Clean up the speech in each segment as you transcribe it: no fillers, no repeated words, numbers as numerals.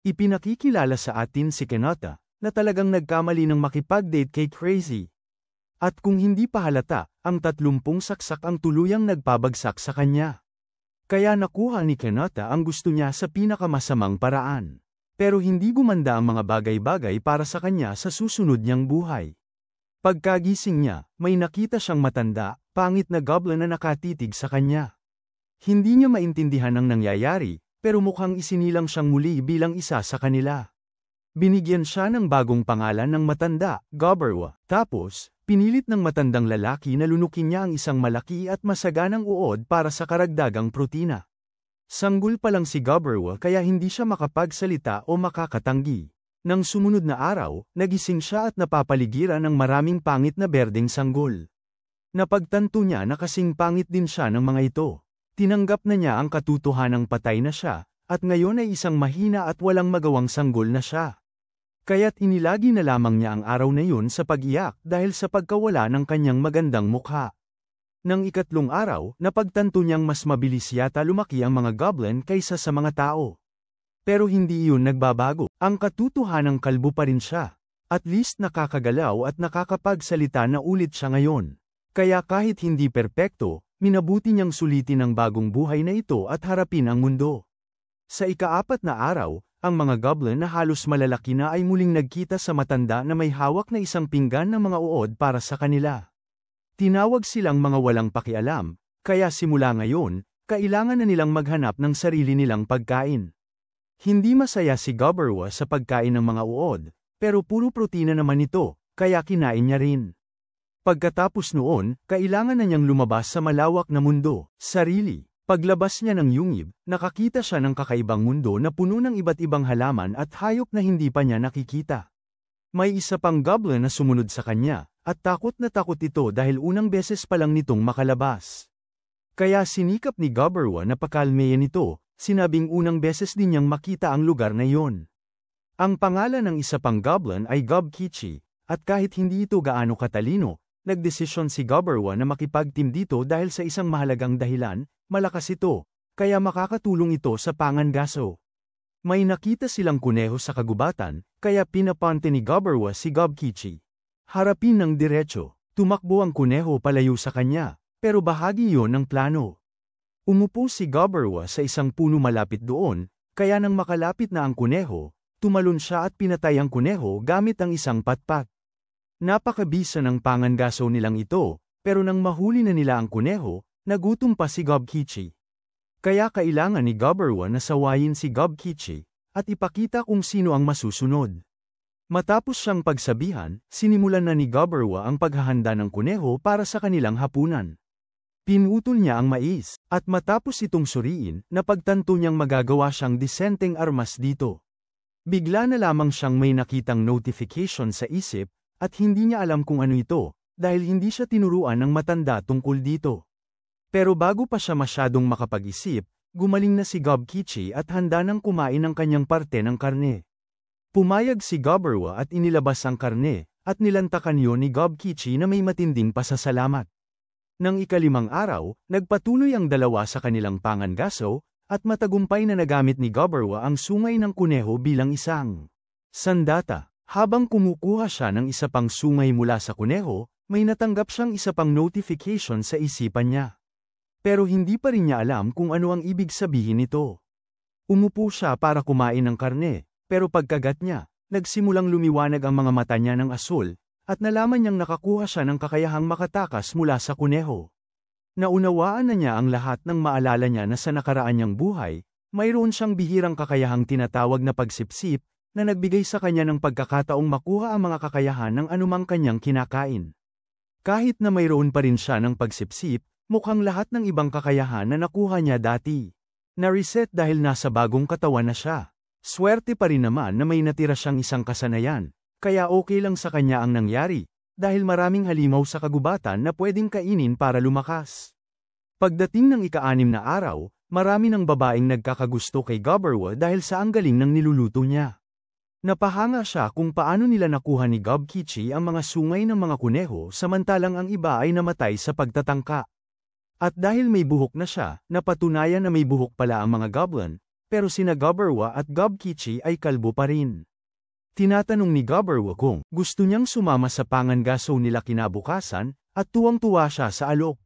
Ipinakikilala sa atin si Kenata, na talagang nagkamali ng makipag-date kay Crazy. At kung hindi pa halata, ang 30 saksak ang tuluyang nagpabagsak sa kanya. Kaya nakuha ni Kenata ang gusto niya sa pinakamasamang paraan. Pero hindi gumanda ang mga bagay-bagay para sa kanya sa susunod niyang buhay. Pagkagising niya, may nakita siyang matanda, pangit na goblin na nakatitig sa kanya. Hindi niya maintindihan ang nangyayari, pero mukhang isinilang siyang muli bilang isa sa kanila. Binigyan siya ng bagong pangalan ng matanda, Gobberwa. Tapos, pinilit ng matandang lalaki na lunukin niya ang isang malaki at masaganang uod para sa karagdagang protina. Sanggol pa lang si Gobberwa kaya hindi siya makapagsalita o makakatanggi. Nang sumunod na araw, nagising siya at napapaligiran ng maraming pangit na berdeng sanggol. Napagtanto niya na kasing pangit din siya ng mga ito. Tinanggap na niya ang katotohanang patay na siya, at ngayon ay isang mahina at walang magawang sanggol na siya. Kaya't inilagi na lamang niya ang araw na yun sa pag-iyak dahil sa pagkawala ng kanyang magandang mukha. Nang ikatlong araw, napagtanto niyang mas mabilis yata lumaki ang mga goblin kaysa sa mga tao. Pero hindi iyon nagbabago, ang katotohanang kalbo pa rin siya. At least nakakagalaw at nakakapagsalita na ulit siya ngayon. Kaya kahit hindi perpekto, minabuti niyang sulitin ang bagong buhay na ito at harapin ang mundo. Sa ika-4 na araw, ang mga goblin na halos malalaki na ay muling nagkita sa matanda na may hawak na isang pinggan ng mga uod para sa kanila. Tinawag silang mga walang pakialam, kaya simula ngayon, kailangan na nilang maghanap ng sarili nilang pagkain. Hindi masaya si Gobberwa sa pagkain ng mga uod, pero puro protina naman ito, kaya kinain niya rin. Pagkatapos noon, kailangan na niyang lumabas sa malawak na mundo, sarili. Paglabas niya ng yungib, nakakita siya ng kakaibang mundo na puno ng iba't ibang halaman at hayop na hindi pa niya nakikita. May isa pang goblin na sumunod sa kanya, at takot na takot ito dahil unang beses pa lang nitong makalabas. Kaya sinikap ni Gobberwa na pakalmeyan ito, sinabing unang beses din niyang makita ang lugar na iyon. Ang pangalan ng isa pang goblin ay Gobkichi, at kahit hindi ito gaano katalino, nagdesisyon si Gobberwa na makipag-team dito dahil sa isang mahalagang dahilan, malakas ito, kaya makakatulong ito sa pangangaso. May nakita silang kuneho sa kagubatan, kaya pinapante ni Gobberwa si Gobkichi. Harapin ng diretso, tumakbo ang kuneho palayo sa kanya, pero bahagi iyon ng plano. Umupo si Gobberwa sa isang puno malapit doon, kaya nang makalapit na ang kuneho, tumalon siya at pinatay ang kuneho gamit ang isang patpat. Napakabisa ng pangangaso nilang ito, pero nang mahuli na nila ang kuneho, nagutom pa si Gobkichi. Kaya kailangan ni Gobberwa na sawayin si Gobkichi, at ipakita kung sino ang masusunod. Matapos siyang pagsabihan, sinimulan na ni Gobberwa ang paghahanda ng kuneho para sa kanilang hapunan. Pinutol niya ang mais, at matapos itong suriin, napagtanto niyang magagawa siyang disenteng armas dito. Bigla na lamang siyang may nakitang notification sa isip, at hindi niya alam kung ano ito, dahil hindi siya tinuruan ng matanda tungkol dito. Pero bago pa siya masyadong makapag-isip, gumaling na si Gobkichi at handa nang kumain ng kanyang parte ng karne. Pumayag si Gobberwa at inilabas ang karne, at nilantakan yon ni Gobkichi na may matinding pasasalamat. Nang ika-5 araw, nagpatuloy ang dalawa sa kanilang pangangaso, at matagumpay na nagamit ni Gobberwa ang sungay ng kuneho bilang isang sandata. Habang kumukuha siya ng isa pang sungay mula sa kuneho, may natanggap siyang isa pang notification sa isipan niya. Pero hindi pa rin niya alam kung ano ang ibig sabihin nito. Umupo siya para kumain ng karne, pero pagkagat niya, nagsimulang lumiwanag ang mga mata niya ng asul, at nalaman niyang nakakuha siya ng kakayahang makatakas mula sa kuneho. Naunawaan na niya ang lahat ng maalala niya na sa nakaraan niyang buhay, mayroon siyang bihirang kakayahang tinatawag na pagsipsip, na nagbigay sa kanya ng pagkakataong makuha ang mga kakayahan ng anumang kanyang kinakain. Kahit na mayroon pa rin siya ng pagsipsip, mukhang lahat ng ibang kakayahan na nakuha niya dati na-reset dahil nasa bagong katawan na siya. Swerte pa rin naman na may natira siyang isang kasanayan, kaya okay lang sa kanya ang nangyari, dahil maraming halimaw sa kagubatan na pwedeng kainin para lumakas. Pagdating ng ika-6 na araw, marami ng babaeng nagkakagusto kay Gobberwa dahil sa ang galing ng niluluto niya. Napahanga siya kung paano nila nakuha ni Gobkichi ang mga sungay ng mga kuneho samantalang ang iba ay namatay sa pagtatangka. At dahil may buhok na siya, napatunayan na may buhok pala ang mga goblin, pero sina Gobberwa at Gobkichi ay kalbo pa rin. Tinatanong ni Gobberwa kung gusto niyang sumama sa pangangaso nila kinabukasan, at tuwang-tuwa siya sa alok.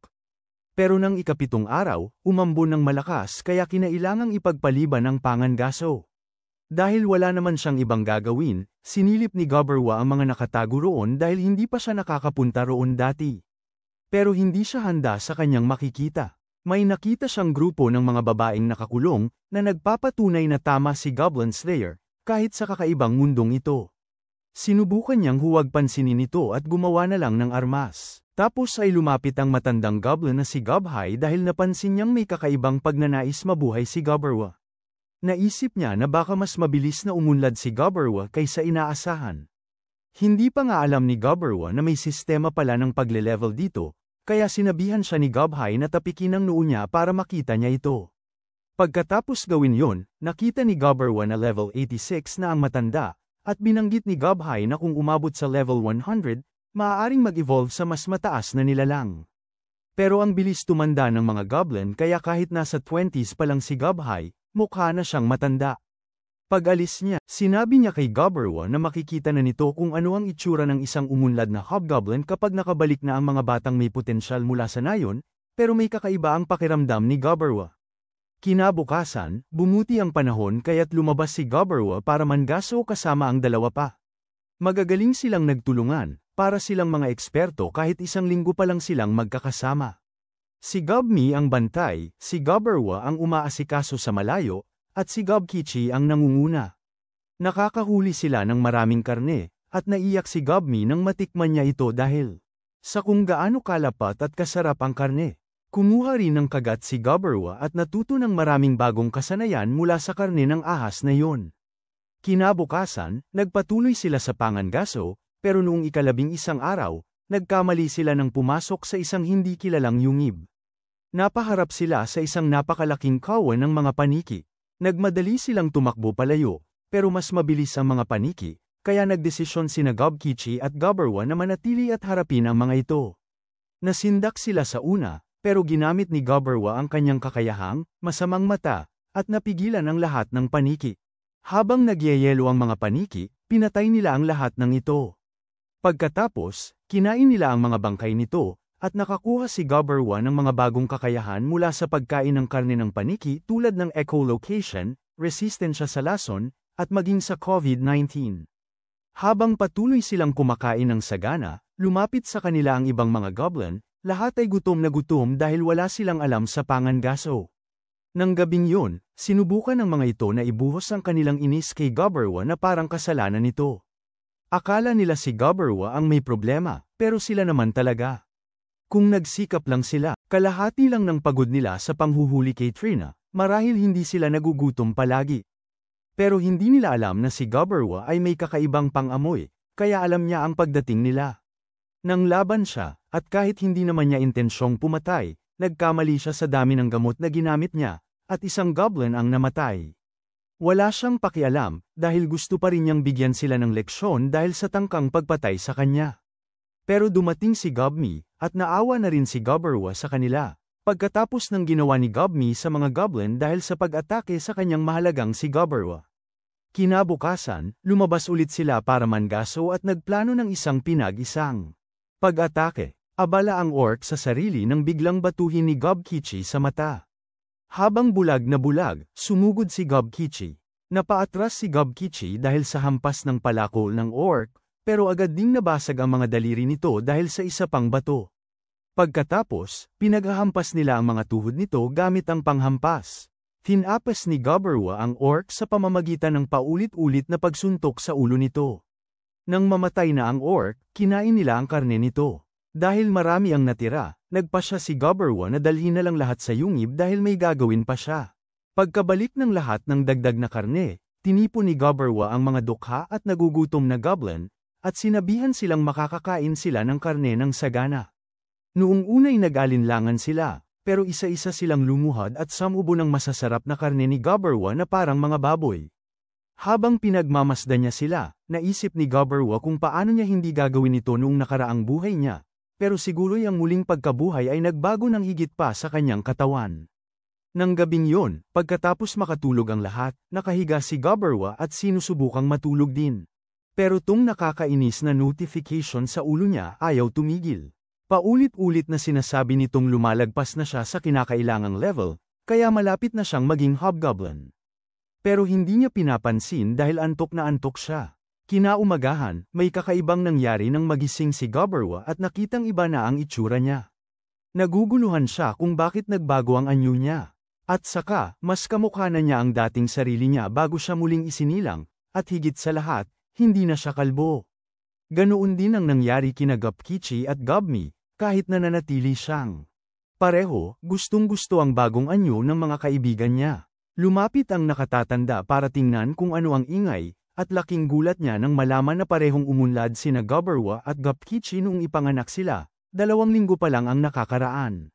Pero nang ikapitong araw, umambon ng malakas kaya kinailangang ipagpaliban ang pangangaso. Dahil wala naman siyang ibang gagawin, sinilip ni Gobberwa ang mga nakatago roon dahil hindi pa siya nakakapunta roon dati. Pero hindi siya handa sa kanyang makikita. May nakita siyang grupo ng mga babaeng nakakulong na nagpapatunay na tama si Goblin Slayer, kahit sa kakaibang mundong ito. Sinubukan niyang huwag pansinin ito at gumawa na lang ng armas. Tapos ay lumapit ang matandang goblin na si Gobhai dahil napansin niyang may kakaibang pagnanais mabuhay si Gobberwa. Naisip niya na baka mas mabilis na umunlad si Gobberwa kaysa inaasahan. Hindi pa nga alam ni Gobberwa na may sistema pala ng pagle-level dito, kaya sinabihan siya ni Gobhai na tapikin ang noo niya para makita niya ito. Pagkatapos gawin yon, nakita ni Gobberwa na level 86 na ang matanda, at binanggit ni Gobhai na kung umabot sa level 100, maaaring mag-evolve sa mas mataas na nilalang. Pero ang bilis tumanda ng mga goblin kaya kahit nasa 20s pa lang si Gobhai, mukha na siyang matanda. Pag-alis niya, sinabi niya kay Gobberwa na makikita na nito kung ano ang itsura ng isang umunlad na hobgoblin kapag nakabalik na ang mga batang may potensyal mula sa nayon, pero may kakaiba ang pakiramdam ni Gobberwa. Kinabukasan, bumuti ang panahon kaya't lumabas si Gobberwa para mangaso kasama ang dalawa pa. Magagaling silang nagtulungan, para silang mga eksperto kahit isang linggo pa lang silang magkakasama. Si Gobmi ang bantay, si Gobberwa ang umaasikaso sa malayo, at si Gobkichi ang nangunguna. Nakakahuli sila ng maraming karne, at naiyak si Gobmi nang matikman niya ito dahil sa kung gaano kalapat at kasarap ang karne. Kumuha rin ng kagat si Gobberwa at natuto ng maraming bagong kasanayan mula sa karne ng ahas na yon. Kinabukasan, nagpatuloy sila sa pangangaso, pero noong ika-11 araw, nagkamali sila nang pumasok sa isang hindi kilalang yungib. Napaharap sila sa isang napakalaking kawan ng mga paniki. Nagmadali silang tumakbo palayo, pero mas mabilis ang mga paniki, kaya nagdesisyon sina Gobkichi at Gobberwa na manatili at harapin ang mga ito. Nasindak sila sa una, pero ginamit ni Gobberwa ang kanyang kakayahang, masamang mata, at napigilan ang lahat ng paniki. Habang nagyayelo ang mga paniki, pinatay nila ang lahat ng ito. Pagkatapos, kinain nila ang mga bangkay nito, at nakakuha si Gobberwa ng mga bagong kakayahan mula sa pagkain ng karne ng paniki tulad ng echolocation, resistensya sa lason, at maging sa COVID-19. Habang patuloy silang kumakain ng sagana, lumapit sa kanila ang ibang mga goblin, lahat ay gutom na gutom dahil wala silang alam sa pangangaso. Nang gabing yun, sinubukan ng mga ito na ibuhos ang kanilang inis kay Gobberwa na parang kasalanan nito. Akala nila si Gobberwa ang may problema, pero sila naman talaga. Kung nagsikap lang sila, kalahati lang ng pagod nila sa panghuhuli kay Trina, marahil hindi sila nagugutom palagi. Pero hindi nila alam na si Gobberwa ay may kakaibang pang-amoy, kaya alam niya ang pagdating nila. Nang laban siya, at kahit hindi naman niya intensyong pumatay, nagkamali siya sa dami ng gamot na ginamit niya, at isang goblin ang namatay. Wala siyang pakialam, dahil gusto pa rin niyang bigyan sila ng leksyon dahil sa tangkang pagpatay sa kanya. Pero dumating si Gobmi, at naawa na rin si Gobberwa sa kanila, pagkatapos ng ginawa ni Gobmi sa mga goblin dahil sa pag-atake sa kanyang mahalagang si Gobberwa. Kinabukasan, lumabas ulit sila para mangaso at nagplano ng isang pinag-isang pag-atake. Abala ang orc sa sarili nang biglang batuhin ni Gobkichi sa mata. Habang bulag na bulag, sumugod si Gobkichi. Napaatras si Gobkichi dahil sa hampas ng palakol ng orc, pero agad ding nabasag ang mga daliri nito dahil sa isa pang bato. Pagkatapos, pinaghahampas nila ang mga tuhod nito gamit ang panghampas. Tinapas ni Gobberwa ang orc sa pamamagitan ng paulit-ulit na pagsuntok sa ulo nito. Nang mamatay na ang orc, kinain nila ang karne nito. Dahil marami ang natira, nagpasya si Gobberwa na dalhin na lang lahat sa yungib dahil may gagawin pa siya. Pagkabalik ng lahat ng dagdag na karne, tinipon ni Gobberwa ang mga dukha at nagugutom na goblin, at sinabihan silang makakakain sila ng karne ng sagana. Noong unay nag-alinlangan sila, pero isa-isa silang lumuhad at samubo ng masasarap na karne ni Gobberwa na parang mga baboy. Habang pinagmamasdan niya sila, naisip ni Gobberwa kung paano niya hindi gagawin ito noong nakaraang buhay niya, pero siguro'y ang muling pagkabuhay ay nagbago ng higit pa sa kanyang katawan. Nang gabing yun, pagkatapos makatulog ang lahat, nakahiga si Gobberwa at sinusubukang matulog din. Pero tung nakakainis na notification sa ulo niya ayaw tumigil. Paulit-ulit na sinasabi nitong lumalagpas na siya sa kinakailangang level, kaya malapit na siyang maging hobgoblin. Pero hindi niya pinapansin dahil antok na antok siya. Kinaumagahan, may kakaibang nangyari nang magising si Gobberwa at nakitang iba na ang itsura niya. Naguguluhan siya kung bakit nagbago ang anyo niya. At saka, mas kamukha na niya ang dating sarili niya bago siya muling isinilang, at higit sa lahat, hindi na siya kalbo. Ganoon din ang nangyari kina Gopkichi at Gobmi, kahit na nanatili siyang pareho, gustong-gusto ang bagong anyo ng mga kaibigan niya. Lumapit ang nakatatanda para tingnan kung ano ang ingay, at laking gulat niya nang malaman na parehong umunlad sina Gobberwa at Gopkichi noong ipanganak sila, 2 linggo pa lang ang nakakaraan.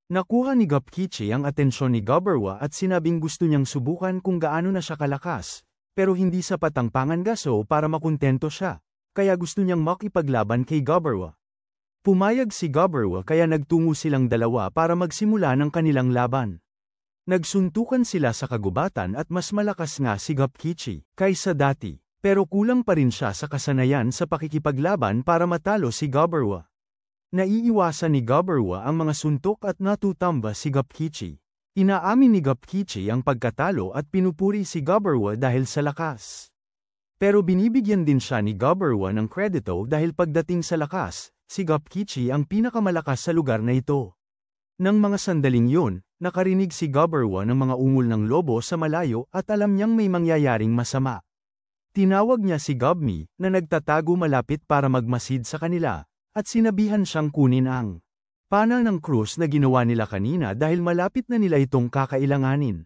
Nakuha ni Gopkichi ang atensyon ni Gobberwa at sinabing gusto niyang subukan kung gaano na siya kalakas, pero hindi sapat ang pangangaso para makuntento siya, kaya gusto niyang makipaglaban kay Gobberwa. Pumayag si Gobberwa kaya nagtungo silang dalawa para magsimula ng kanilang laban. Nagsuntukan sila sa kagubatan at mas malakas nga si Gopkichi kaysa dati, pero kulang pa rin siya sa kasanayan sa pakikipaglaban para matalo si Gobberwa. Naiiwasan ni Gobberwa ang mga suntok at natutamba si Gopkichi. Inaamin ni Gopkichi ang pagkatalo at pinupuri si Gobberwa dahil sa lakas. Pero binibigyan din siya ni Gobberwa ng kredito dahil pagdating sa lakas, si Gopkichi ang pinakamalakas sa lugar na ito. Nang mga sandaling yun, nakarinig si Gobberwa ng mga ungol ng lobo sa malayo at alam niyang may mangyayaring masama. Tinawag niya si Gobmi, na nagtatago malapit para magmasid sa kanila, at sinabihan siyang kunin ang pana ng krus na ginawa nila kanina dahil malapit na nila itong kakailanganin.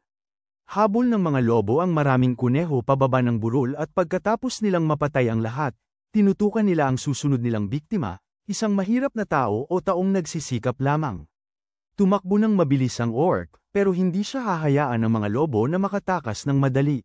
Habol ng mga lobo ang maraming kuneho pababa ng burol at pagkatapos nilang mapatay ang lahat, tinutukan nila ang susunod nilang biktima, isang mahirap na tao o taong nagsisikap lamang. Tumakbo ng mabilis ang orc, pero hindi siya hahayaan ng mga lobo na makatakas ng madali.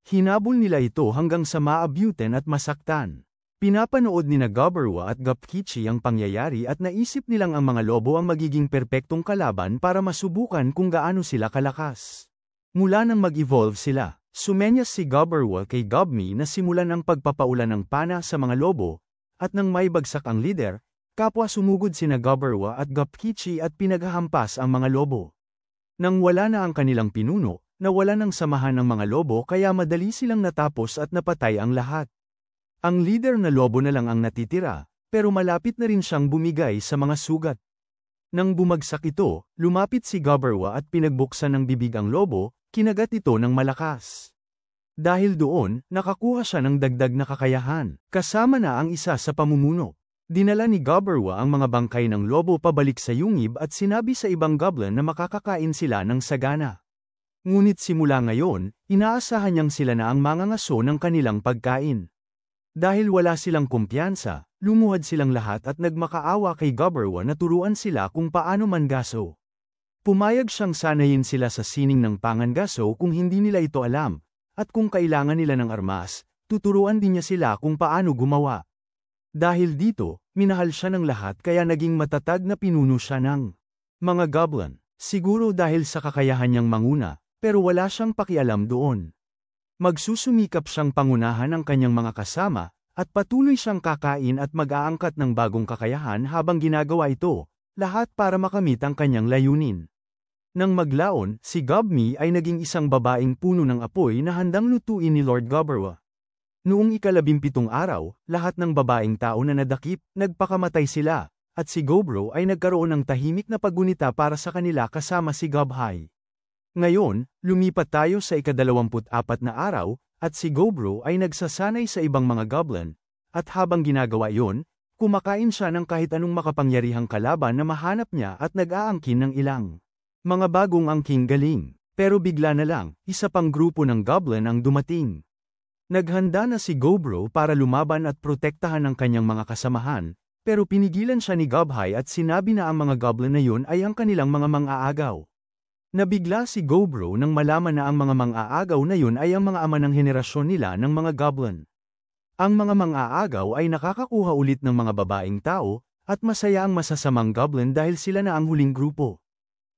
Hinabol nila ito hanggang sa maabutin at masaktan. Pinapanood ni Gobberwa at Gopkichi ang pangyayari at naisip nilang ang mga lobo ang magiging perpektong kalaban para masubukan kung gaano sila kalakas. Mula nang mag-evolve sila, sumenyas si Gobberwa kay Gobmi na simulan ang pagpapaulan ng pana sa mga lobo, at nang may bagsak ang leader, kapwa sumugod sina Gobberwa at Gopkichi at pinaghahampas ang mga lobo. Nang wala na ang kanilang pinuno, nawala ng samahan ng mga lobo kaya madali silang natapos at napatay ang lahat. Ang leader na lobo na lang ang natitira, pero malapit na rin siyang bumigay sa mga sugat. Nang bumagsak ito, lumapit si Gobberwa at pinagbuksan ng bibig ang lobo, kinagat ito ng malakas. Dahil doon, nakakuha siya ng dagdag na kakayahan, kasama na ang isa sa pamumuno. Dinala ni Gobberwa ang mga bangkay ng lobo pabalik sa yungib at sinabi sa ibang goblin na makakakain sila ng sagana. Ngunit simula ngayon, inaasahan niyang sila na ang mangangaso ng kanilang pagkain. Dahil wala silang kumpiyansa, lumuhad silang lahat at nagmakaawa kay Gobberwa na turuan sila kung paano mangaso. Pumayag siyang sanayin sila sa sining ng pangangaso kung hindi nila ito alam, at kung kailangan nila ng armas, tuturuan din niya sila kung paano gumawa. Dahil dito, minahal siya ng lahat kaya naging matatag na pinuno siya ng mga goblin. Siguro dahil sa kakayahan niyang manguna, pero wala siyang pakialam doon. Magsusumikap siyang pangunahan ng kanyang mga kasama, at patuloy siyang kakain at mag-aangkat ng bagong kakayahan habang ginagawa ito, lahat para makamit ang kanyang layunin. Nang maglaon, si Gobmi ay naging isang babaeng puno ng apoy na handang lutuin ni Lord Gobberwa. Noong 17 araw, lahat ng babaeng tao na nadakip, nagpakamatay sila, at si Gobro ay nagkaroon ng tahimik na paggunita para sa kanila kasama si Gobhai. Ngayon, lumipat tayo sa ika-24 na araw, at si Gobro ay nagsasanay sa ibang mga goblin, at habang ginagawa iyon, kumakain siya ng kahit anong makapangyarihang kalaban na mahanap niya at nag-aangkin ng ilang mga bagong angking galing. Pero bigla na lang, isa pang grupo ng goblin ang dumating. Naghanda na si Gobro para lumaban at protektahan ang kanyang mga kasamahan, pero pinigilan siya ni Gobhai at sinabi na ang mga goblin na yun ay ang kanilang mga mang-aagaw. Nabigla si Gobro nang malaman na ang mga mang-aagaw na yun ay ang mga ama ng henerasyon nila ng mga goblin. Ang mga mang-aagaw ay nakakakuha ulit ng mga babaeng tao, at masaya ang masasamang goblin dahil sila na ang huling grupo.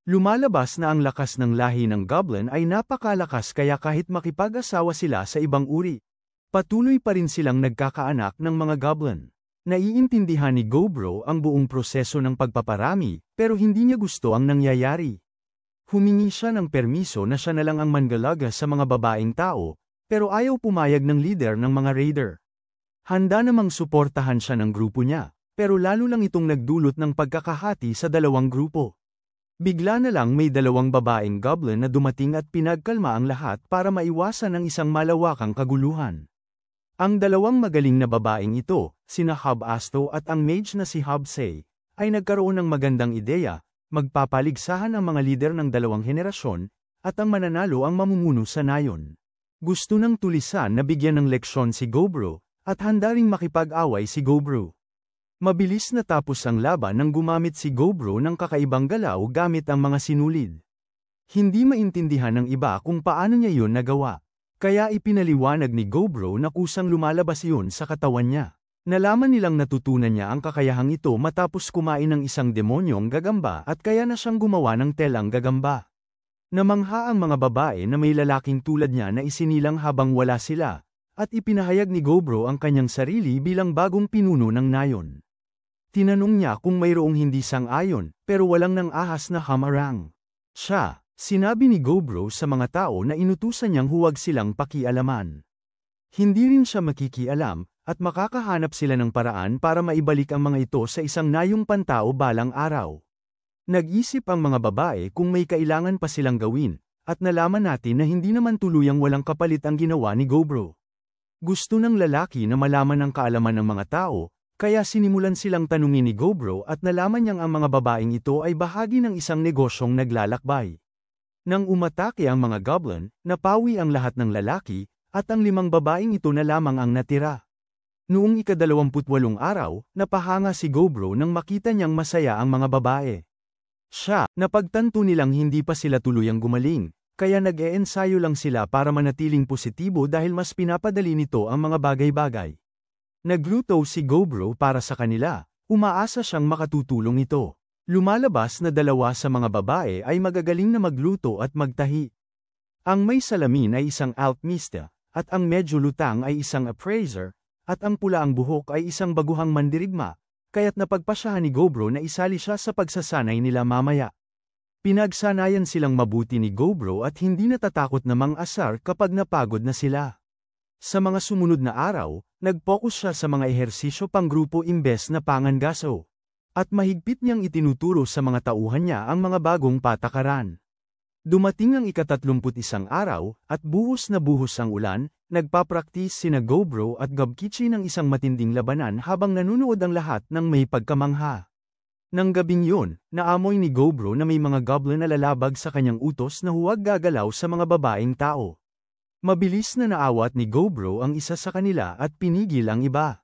Lumalabas na ang lakas ng lahi ng goblin ay napakalakas kaya kahit makipag-asawa sila sa ibang uri, patuloy pa rin silang nagkakaanak ng mga goblin. Naiintindihan ni Gobro ang buong proseso ng pagpaparami, pero hindi niya gusto ang nangyayari. Humingi siya ng permiso na siya na lang ang manggalaga sa mga babaeng tao, pero ayaw pumayag ng leader ng mga raider. Handa namang suportahan siya ng grupo niya, pero lalo lang itong nagdulot ng pagkakahati sa dalawang grupo. Bigla na lang may dalawang babaeng goblin na dumating at pinagkalma ang lahat para maiwasan ang isang malawakang kaguluhan. Ang dalawang magaling na babaeng ito, sina Hub Asto at ang mage na si Hub Say, ay nagkaroon ng magandang ideya, magpapaligsahan ang mga lider ng dalawang henerasyon, at ang mananalo ang mamumuno sa nayon. Gusto ng tulisan na bigyan ng leksyon si Gobro, at handa ring makipag-away si Gobro. Mabilis natapos ang laban nang gumamit si Gobro ng kakaibang galaw gamit ang mga sinulid. Hindi maintindihan ng iba kung paano niya yun nagawa. Kaya ipinaliwanag ni Gobro na kusang lumalabas yun sa katawan niya. Nalaman nilang natutunan niya ang kakayahang ito matapos kumain ng isang demonyong gagamba at kaya na siyang gumawa ng telang gagamba. Namangha ang mga babae na may lalaking tulad niya na isinilang habang wala sila, at ipinahayag ni Gobro ang kanyang sarili bilang bagong pinuno ng nayon. Tinanong niya kung mayroong hindi sang-ayon, pero walang nang ahas na hamarang. Sinabi ni Gobro sa mga tao na inutusan niyang huwag silang pakialaman. Hindi rin siya makikialam, at makakahanap sila ng paraan para maibalik ang mga ito sa isang nayong pantao balang araw. Nag-isip ang mga babae kung may kailangan pa silang gawin, at nalaman natin na hindi naman tuluyang walang kapalit ang ginawa ni Gobro. Gusto ng lalaki na malaman ang kaalaman ng mga tao, kaya sinimulan silang tanungin ni Gobro at nalaman niyang ang mga babaeng ito ay bahagi ng isang negosyong naglalakbay. Nang umatake ang mga goblin, napawi ang lahat ng lalaki, at ang 5 babaeng ito na lamang ang natira. Noong ika-28 araw, napahanga si Gobro nang makita niyang masaya ang mga babae. Napagtanto nilang hindi pa sila tuluyang gumaling, kaya nag-e-ensayo lang sila para manatiling positibo dahil mas pinapadali nito ang mga bagay-bagay. Nagluto si Gobro para sa kanila, umaasa siyang makatutulong ito. Lumalabas na 2 sa mga babae ay magagaling na magluto at magtahi. Ang may salamin ay isang alchemista, at ang medyo lutang ay isang appraiser, at ang pula ang buhok ay isang baguhang mandirigma, kaya't napagpasyahan ni Gobro na isali siya sa pagsasanay nila mamaya. Pinagsanayan silang mabuti ni Gobro at hindi natatakot na mang-asar kapag napagod na sila. Sa mga sumunod na araw, nag-focus siya sa mga ehersisyo pang-grupo imbes na pangangaso. At mahigpit niyang itinuturo sa mga tauhan niya ang mga bagong patakaran. Dumating ang ika-31 araw, at buhos na buhos ang ulan, nagpapraktis sina Gobro at Gobkichi ng isang matinding labanan habang nanunood ang lahat ng may pagkamangha. Nang gabing yun, naamoy ni Gobro na may mga goblin na lalabag sa kanyang utos na huwag gagalaw sa mga babaeng tao. Mabilis na naawat ni Gobro ang isa sa kanila at pinigil ang iba.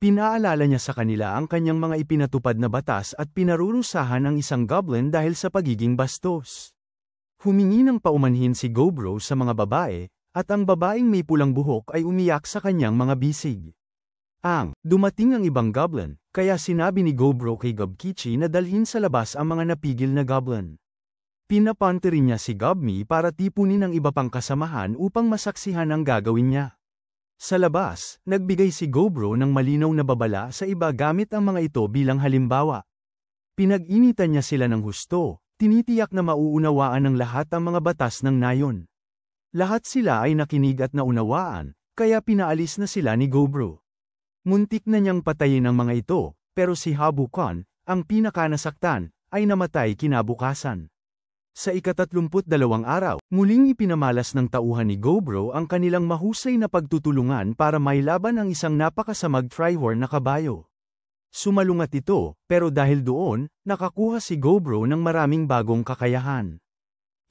Pinaalala niya sa kanila ang kanyang mga ipinatupad na batas at pinarurusahan ang isang goblin dahil sa pagiging bastos. Humingi ng paumanhin si Gobro sa mga babae, at ang babaeng may pulang buhok ay umiyak sa kanyang mga bisig. Dumating ang ibang goblin, kaya sinabi ni Gobro kay Gobkichi na dalhin sa labas ang mga napigil na goblin. Pinapunta rin niya si Gobmi para tipunin ang iba pang kasamahan upang masaksihan ang gagawin niya. Sa labas, nagbigay si Gobro ng malinaw na babala sa iba gamit ang mga ito bilang halimbawa. Pinag-initan niya sila ng husto, tinitiyak na mauunawaan ng lahat ang mga batas ng nayon. Lahat sila ay nakinig at naunawaan, kaya pinaalis na sila ni Gobro. Muntik na niyang patayin ang mga ito, pero si Habukan, ang pinakanasaktan, ay namatay kinabukasan. Sa ika-32 araw, muling ipinamalas ng tauhan ni Gobro ang kanilang mahusay na pagtutulungan para mailaban ang isang napakasamag Trihorn na kabayo. Sumalungat ito, pero dahil doon, nakakuha si Gobro ng maraming bagong kakayahan.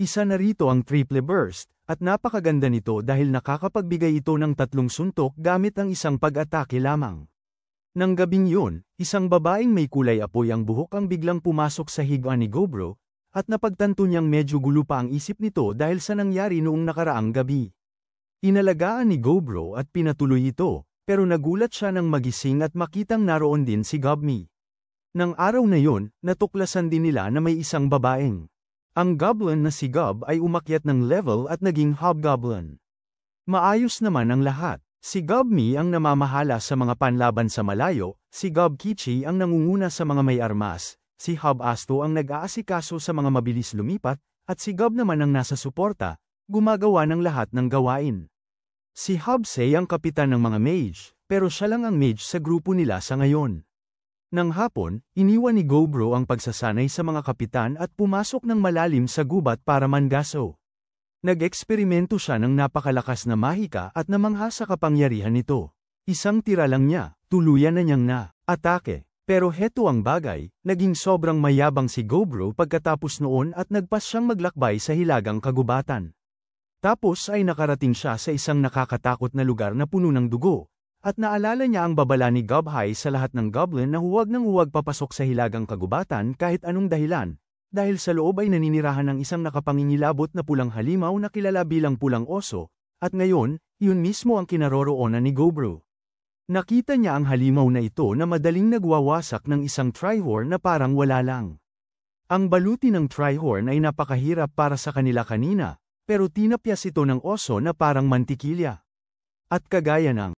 Isa na rito ang Triple Burst, at napakaganda nito dahil nakakapagbigay ito ng 3 suntok gamit ang isang pag-atake lamang. Nang gabing yun, isang babaeng may kulay apoy ang buhok ang biglang pumasok sa higuan ni Gobro, at napagtanto niyang medyo gulo pa ang isip nito dahil sa nangyari noong nakaraang gabi. Inalagaan ni Gobro at pinatuloy ito, pero nagulat siya nang magising at makitang naroon din si Gobmi. Nang araw na yun, natuklasan din nila na may isang babaeng Ang goblin na si Gob ay umakyat ng level at naging hobgoblin. Maayos naman ang lahat. Si Gobmi ang namamahala sa mga panlaban sa malayo, si Gob Kichi ang nangunguna sa mga may armas, si Hob Asto ang nag-aasikaso sa mga mabilis lumipat, at si Gob naman ang nasa suporta, gumagawa ng lahat ng gawain. Si Hob Sei ang kapitan ng mga mage, pero siya lang ang mage sa grupo nila sa ngayon. Nang hapon, iniwan ni Gobro ang pagsasanay sa mga kapitan at pumasok ng malalim sa gubat para mangaso. Nag-eksperimento siya ng napakalakas na mahika at namangha sa kapangyarihan nito. Isang tira lang niya, tuluyan na niyang na-atake. Pero heto ang bagay, naging sobrang mayabang si Gobro pagkatapos noon at nagpas siyang maglakbay sa hilagang kagubatan. Tapos ay nakarating siya sa isang nakakatakot na lugar na puno ng dugo, at naalala niya ang babala ni Gobhai sa lahat ng goblin na huwag nang huwag papasok sa hilagang kagubatan kahit anong dahilan. Dahil sa loob ay naninirahan ng isang nakapangingilabot na pulang halimaw na kilala bilang pulang oso, at ngayon, yun mismo ang kinaroroonan ni Gobro. Nakita niya ang halimaw na ito na madaling nagwawasak ng isang trihorn na parang wala lang. Ang baluti ng trihorn ay napakahirap para sa kanila kanina, pero tinapyas ito ng oso na parang mantikilya. At kagaya ng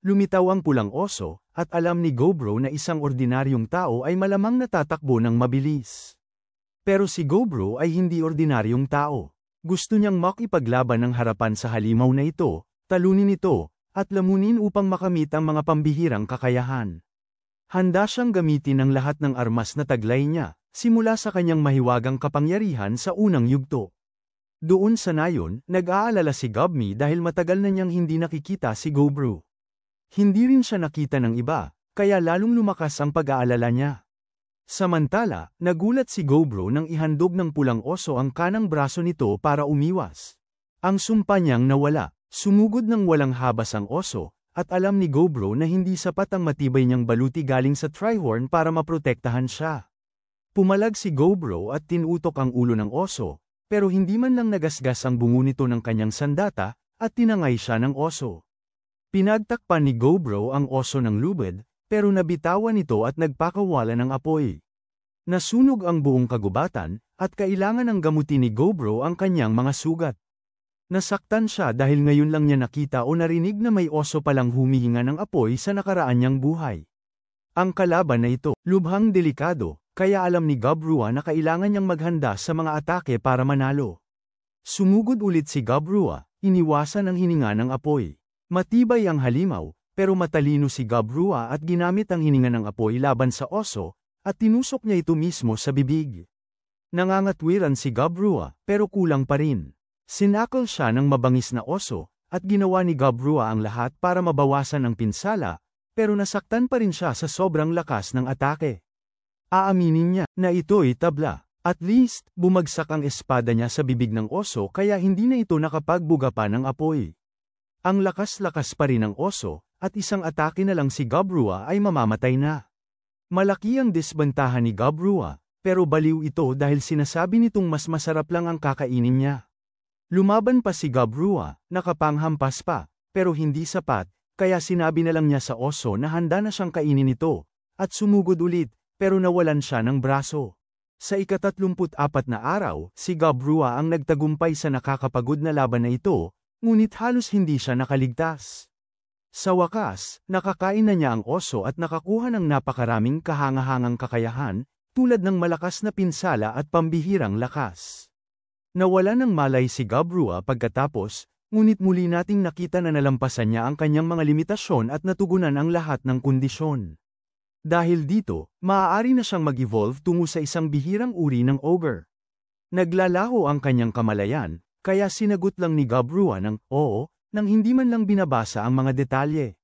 lumitaw ang pulang oso, at alam ni Gobro na isang ordinaryong tao ay malamang natatakbo ng mabilis. Pero si Gobro ay hindi ordinaryong tao. Gusto niyang makipaglaban ng harapan sa halimaw na ito, talunin ito, at lamunin upang makamit ang mga pambihirang kakayahan. Handa siyang gamitin ang lahat ng armas na taglay niya, simula sa kanyang mahiwagang kapangyarihan sa unang yugto. Doon sa nayon, nag-aalala si Gobmi dahil matagal na niyang hindi nakikita si Gobro. Hindi rin siya nakita ng iba, kaya lalong lumakas ang pag-aalala niya. Samantala, nagulat si Gobro nang ihandog ng pulang oso ang kanang braso nito para umiwas. Ang sumpa niyang nawala, sumugod ng walang habas ang oso, at alam ni Gobro na hindi sapat ang matibay niyang baluti galing sa trihorn para maprotektahan siya. Pumalag si Gobro at tinutok ang ulo ng oso, pero hindi man lang nagasgas ang bungo nito ng kanyang sandata, at tinangay siya ng oso. Pinagtakpan ni Gobro ang oso ng lubid, pero nabitawan ito at nagpakawala ng apoy. Nasunog ang buong kagubatan, at kailangan ng gamutin ni Gobro ang kanyang mga sugat. Nasaktan siya dahil ngayon lang niya nakita o narinig na may oso palang humihinga ng apoy sa nakaraan niyang buhay. Ang kalaban na ito, lubhang delikado, kaya alam ni Gobro na kailangan niyang maghanda sa mga atake para manalo. Sumugod ulit si Gobro, iniwasan ang hininga ng apoy. Matibay ang halimaw, pero matalino si Gobro at ginamit ang hininga ng apoy laban sa oso, at tinusok niya ito mismo sa bibig. Nangangatwiran si Gobro, pero kulang pa rin. Sinakol siya ng mabangis na oso, at ginawa ni Gobro ang lahat para mabawasan ang pinsala, pero nasaktan pa rin siya sa sobrang lakas ng atake. Aaminin niya na ito'y tabla. At least, bumagsak ang espada niya sa bibig ng oso kaya hindi na ito nakapagbuga pa ng apoy. Ang lakas-lakas pa rin ng oso, at isang atake na lang si Gobro ay mamamatay na. Malaki ang disbantahan ni Gobro, pero baliw ito dahil sinasabi nitong mas masarap lang ang kakainin niya. Lumaban pa si Gobro, nakapanghampas pa, pero hindi sapat, kaya sinabi na lang niya sa oso na handa na siyang kainin ito, at sumugod ulit, pero nawalan siya ng braso. Sa ika-34 na araw, si Gobro ang nagtagumpay sa nakakapagod na laban na ito, ngunit halos hindi siya nakaligtas. Sa wakas, nakakain na niya ang oso at nakakuha ng napakaraming kahangahangang kakayahan, tulad ng malakas na pinsala at pambihirang lakas. Nawala ng malay si Gobro pagkatapos, ngunit muli nating nakita na nalampasan niya ang kanyang mga limitasyon at natugunan ang lahat ng kondisyon. Dahil dito, maaari na siyang mag-evolve tungo sa isang bihirang uri ng ogre. Naglalaho ang kanyang kamalayan, kaya sinagot lang ni Gobro ng oo, nang hindi man lang binabasa ang mga detalye.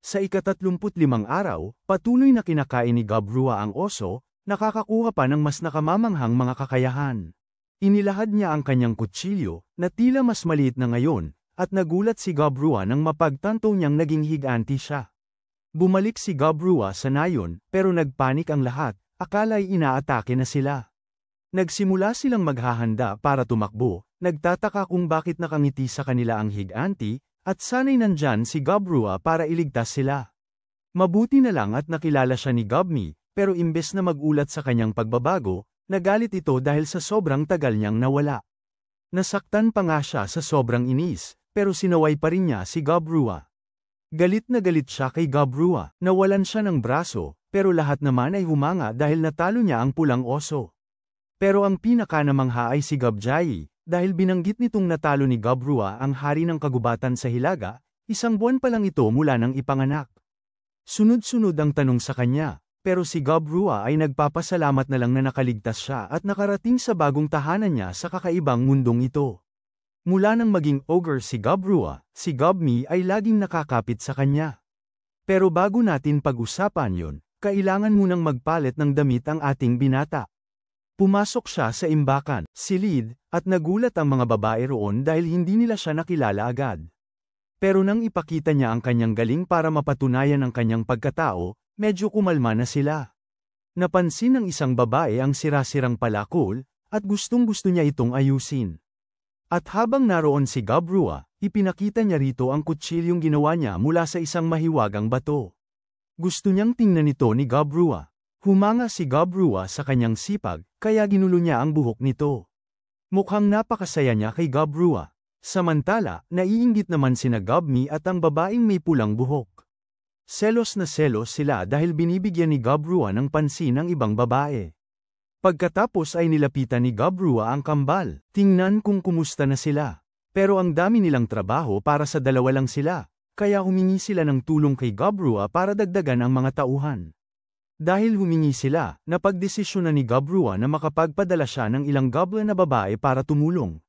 Sa ika-35 araw, patuloy na kinakain ni Gobro ang oso, nakakakuha pa ng mas nakamamanghang mga kakayahan. Inilahad niya ang kanyang kutsilyo, na tila mas maliit na ngayon, at nagulat si Gobro nang mapagtanto niyang naging higanti siya. Bumalik si Gobro sa nayon, pero nagpanik ang lahat, akala'y inaatake na sila. Nagsimula silang maghahanda para tumakbo, nagtataka kung bakit nakangiti sa kanila ang higanti, at sana'y nandyan si Gobro para iligtas sila. Mabuti na lang at nakilala siya ni Gobmi, pero imbes na magulat sa kanyang pagbabago, Nagalit ito dahil sa sobrang tagal niyang nawala. Nasaktan pa nga siya sa sobrang inis, pero sinaway pa rin niya si Gabrua. Galit na galit siya kay Gabrua, nawalan siya ng braso, pero lahat naman ay humanga dahil natalo niya ang pulang oso. Pero ang pinakanamangha ay si Gabjay, dahil binanggit nitong natalo ni Gabrua ang hari ng kagubatan sa Hilaga, 1 buwan pa lang ito mula nang ipanganak. Sunod-sunod ang tanong sa kanya, pero si Gabrua ay nagpapasalamat na lang na nakaligtas siya at nakarating sa bagong tahanan niya sa kakaibang mundong ito. Mula nang maging ogre si Gabrua, si Gobmi ay laging nakakapit sa kanya. Pero bago natin pag-usapan yon, kailangan munang magpalit ng damit ang ating binata. Pumasok siya sa imbakan, silid, at nagulat ang mga babae roon dahil hindi nila siya nakilala agad. Pero nang ipakita niya ang kanyang galing para mapatunayan ang kanyang pagkatao, medyo kumalma na sila. Napansin ng isang babae ang sira-sirang palakol, at gustong-gusto niya itong ayusin. At habang naroon si Gabrua, ipinakita niya rito ang kutsilyong ginawa niya mula sa isang mahiwagang bato. Gusto niyang tingnan ito ni Gabrua. Humanga si Gabrua sa kanyang sipag, kaya ginulo niya ang buhok nito. Mukhang napakasaya niya kay Gabrua. Samantala, naiinggit naman sina Gobmi at ang babaeng may pulang buhok. Selos na selos sila dahil binibigyan ni Gabrua ng pansin ang ibang babae. Pagkatapos ay nilapitan ni Gabrua ang kambal, tingnan kung kumusta na sila. Pero ang dami nilang trabaho para sa dalawa lang sila, kaya humingi sila ng tulong kay Gabrua para dagdagan ang mga tauhan. Dahil humingi sila, napagdesisyonan ni Gabrua na makapagpadala siya ng ilang goblin na babae para tumulong.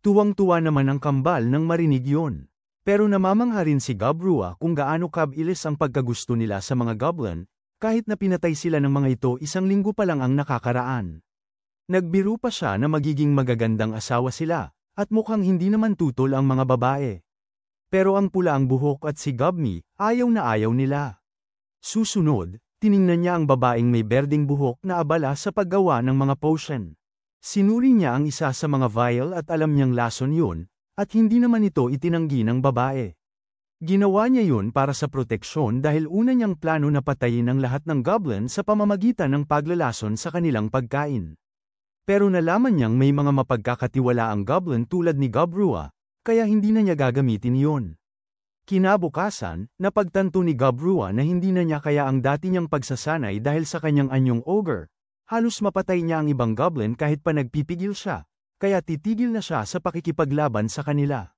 Tuwang-tuwa naman ang kambal nang marinig yon. Pero namamangha rin si Gabrua kung gaano kabilis ang pagkagusto nila sa mga goblin, kahit na pinatay sila ng mga ito 1 linggo pa lang ang nakakaraan. Nagbiro pa siya na magiging magagandang asawa sila, at mukhang hindi naman tutol ang mga babae. Pero ang pula ang buhok at si Gobmi, ayaw na ayaw nila. Susunod, tiningnan niya ang babaeng may berdeng buhok na abala sa paggawa ng mga potion. Sinuri niya ang isa sa mga vial at alam niyang lason yun, at hindi naman ito itinanggi ng babae. Ginawa niya yun para sa proteksyon dahil una niyang plano na patayin ang lahat ng goblin sa pamamagitan ng paglalason sa kanilang pagkain. Pero nalaman niyang may mga mapagkakatiwalaang goblin tulad ni Gabrua, kaya hindi na niya gagamitin yun. Kinabukasan, napagtanto ni Gabrua na hindi na niya kaya ang dati niyang pagsasanay dahil sa kanyang anyong ogre. Halos mapatay niya ang ibang goblin kahit pa nagpipigil siya, kaya titigil na siya sa pakikipaglaban sa kanila.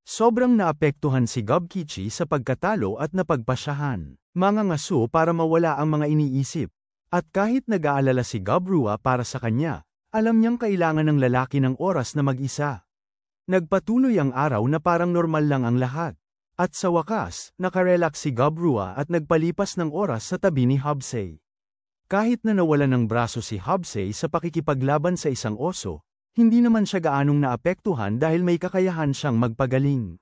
Sobrang naapektuhan si Gobkichi sa pagkatalo at napagpasyahan. Mga ngaso para mawala ang mga iniisip. At kahit nag-aalala si Gabrua para sa kanya, alam niyang kailangan ng lalaki ng oras na mag-isa. Nagpatuloy ang araw na parang normal lang ang lahat. At sa wakas, nakarelax si Gabrua at nagpalipas ng oras sa tabi ni Hobsey. Kahit na nawalan ng braso si Hobsey sa pakikipaglaban sa isang oso, hindi naman siya gaanong naapektuhan dahil may kakayahan siyang magpagaling.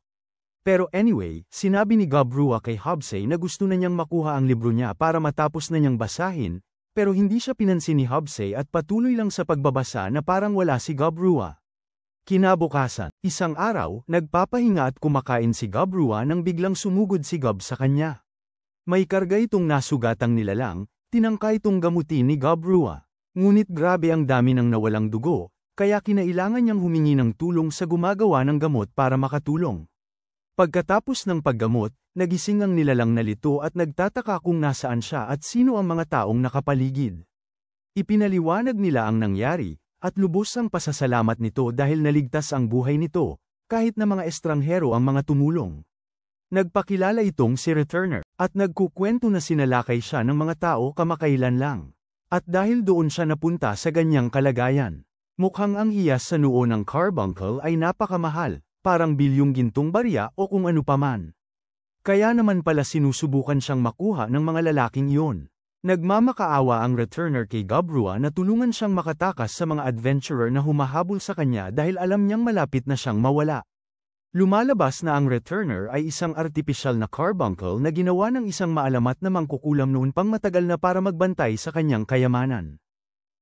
Pero anyway, sinabi ni Gabrua kay Hobsey na gusto na niyang makuha ang libro niya para matapos na niyang basahin, pero hindi siya pinansin ni Hobsey at patuloy lang sa pagbabasa na parang wala si Gabrua. Kinabukasan, isang araw, nagpapahinga at kumakain si Gabrua nang biglang sumugod si Gob sa kanya. May karga itong nasugatang nilalang, tinangka itong gamutin ni Gabrua. Ngunit grabe ang dami ng nawalang dugo, kaya kinailangan niyang humingi ng tulong sa gumagawa ng gamot para makatulong. Pagkatapos ng paggamot, nagising ang nilalang nalito at nagtataka kung nasaan siya at sino ang mga taong nakapaligid. Ipinaliwanag nila ang nangyari, at lubos ang pasasalamat nito dahil naligtas ang buhay nito, kahit na mga estranghero ang mga tumulong. Nagpakilala itong si Returner, at nagkukwento na sinalakay siya ng mga tao kamakailan lang. At dahil doon siya napunta sa ganyang kalagayan, mukhang ang hiyas sa noo ng carbuncle ay napakamahal, parang bilyong gintong barya o kung ano paman. Kaya naman pala sinusubukan siyang makuha ng mga lalaking iyon. Nagmamakaawa ang Returner kay Gabrua na tulungan siyang makatakas sa mga adventurer na humahabol sa kanya dahil alam niyang malapit na siyang mawala. Lumalabas na ang Returner ay isang artipisyal na carbuncle na ginawa ng isang maalamat na mangkukulam noon pang matagal na para magbantay sa kanyang kayamanan.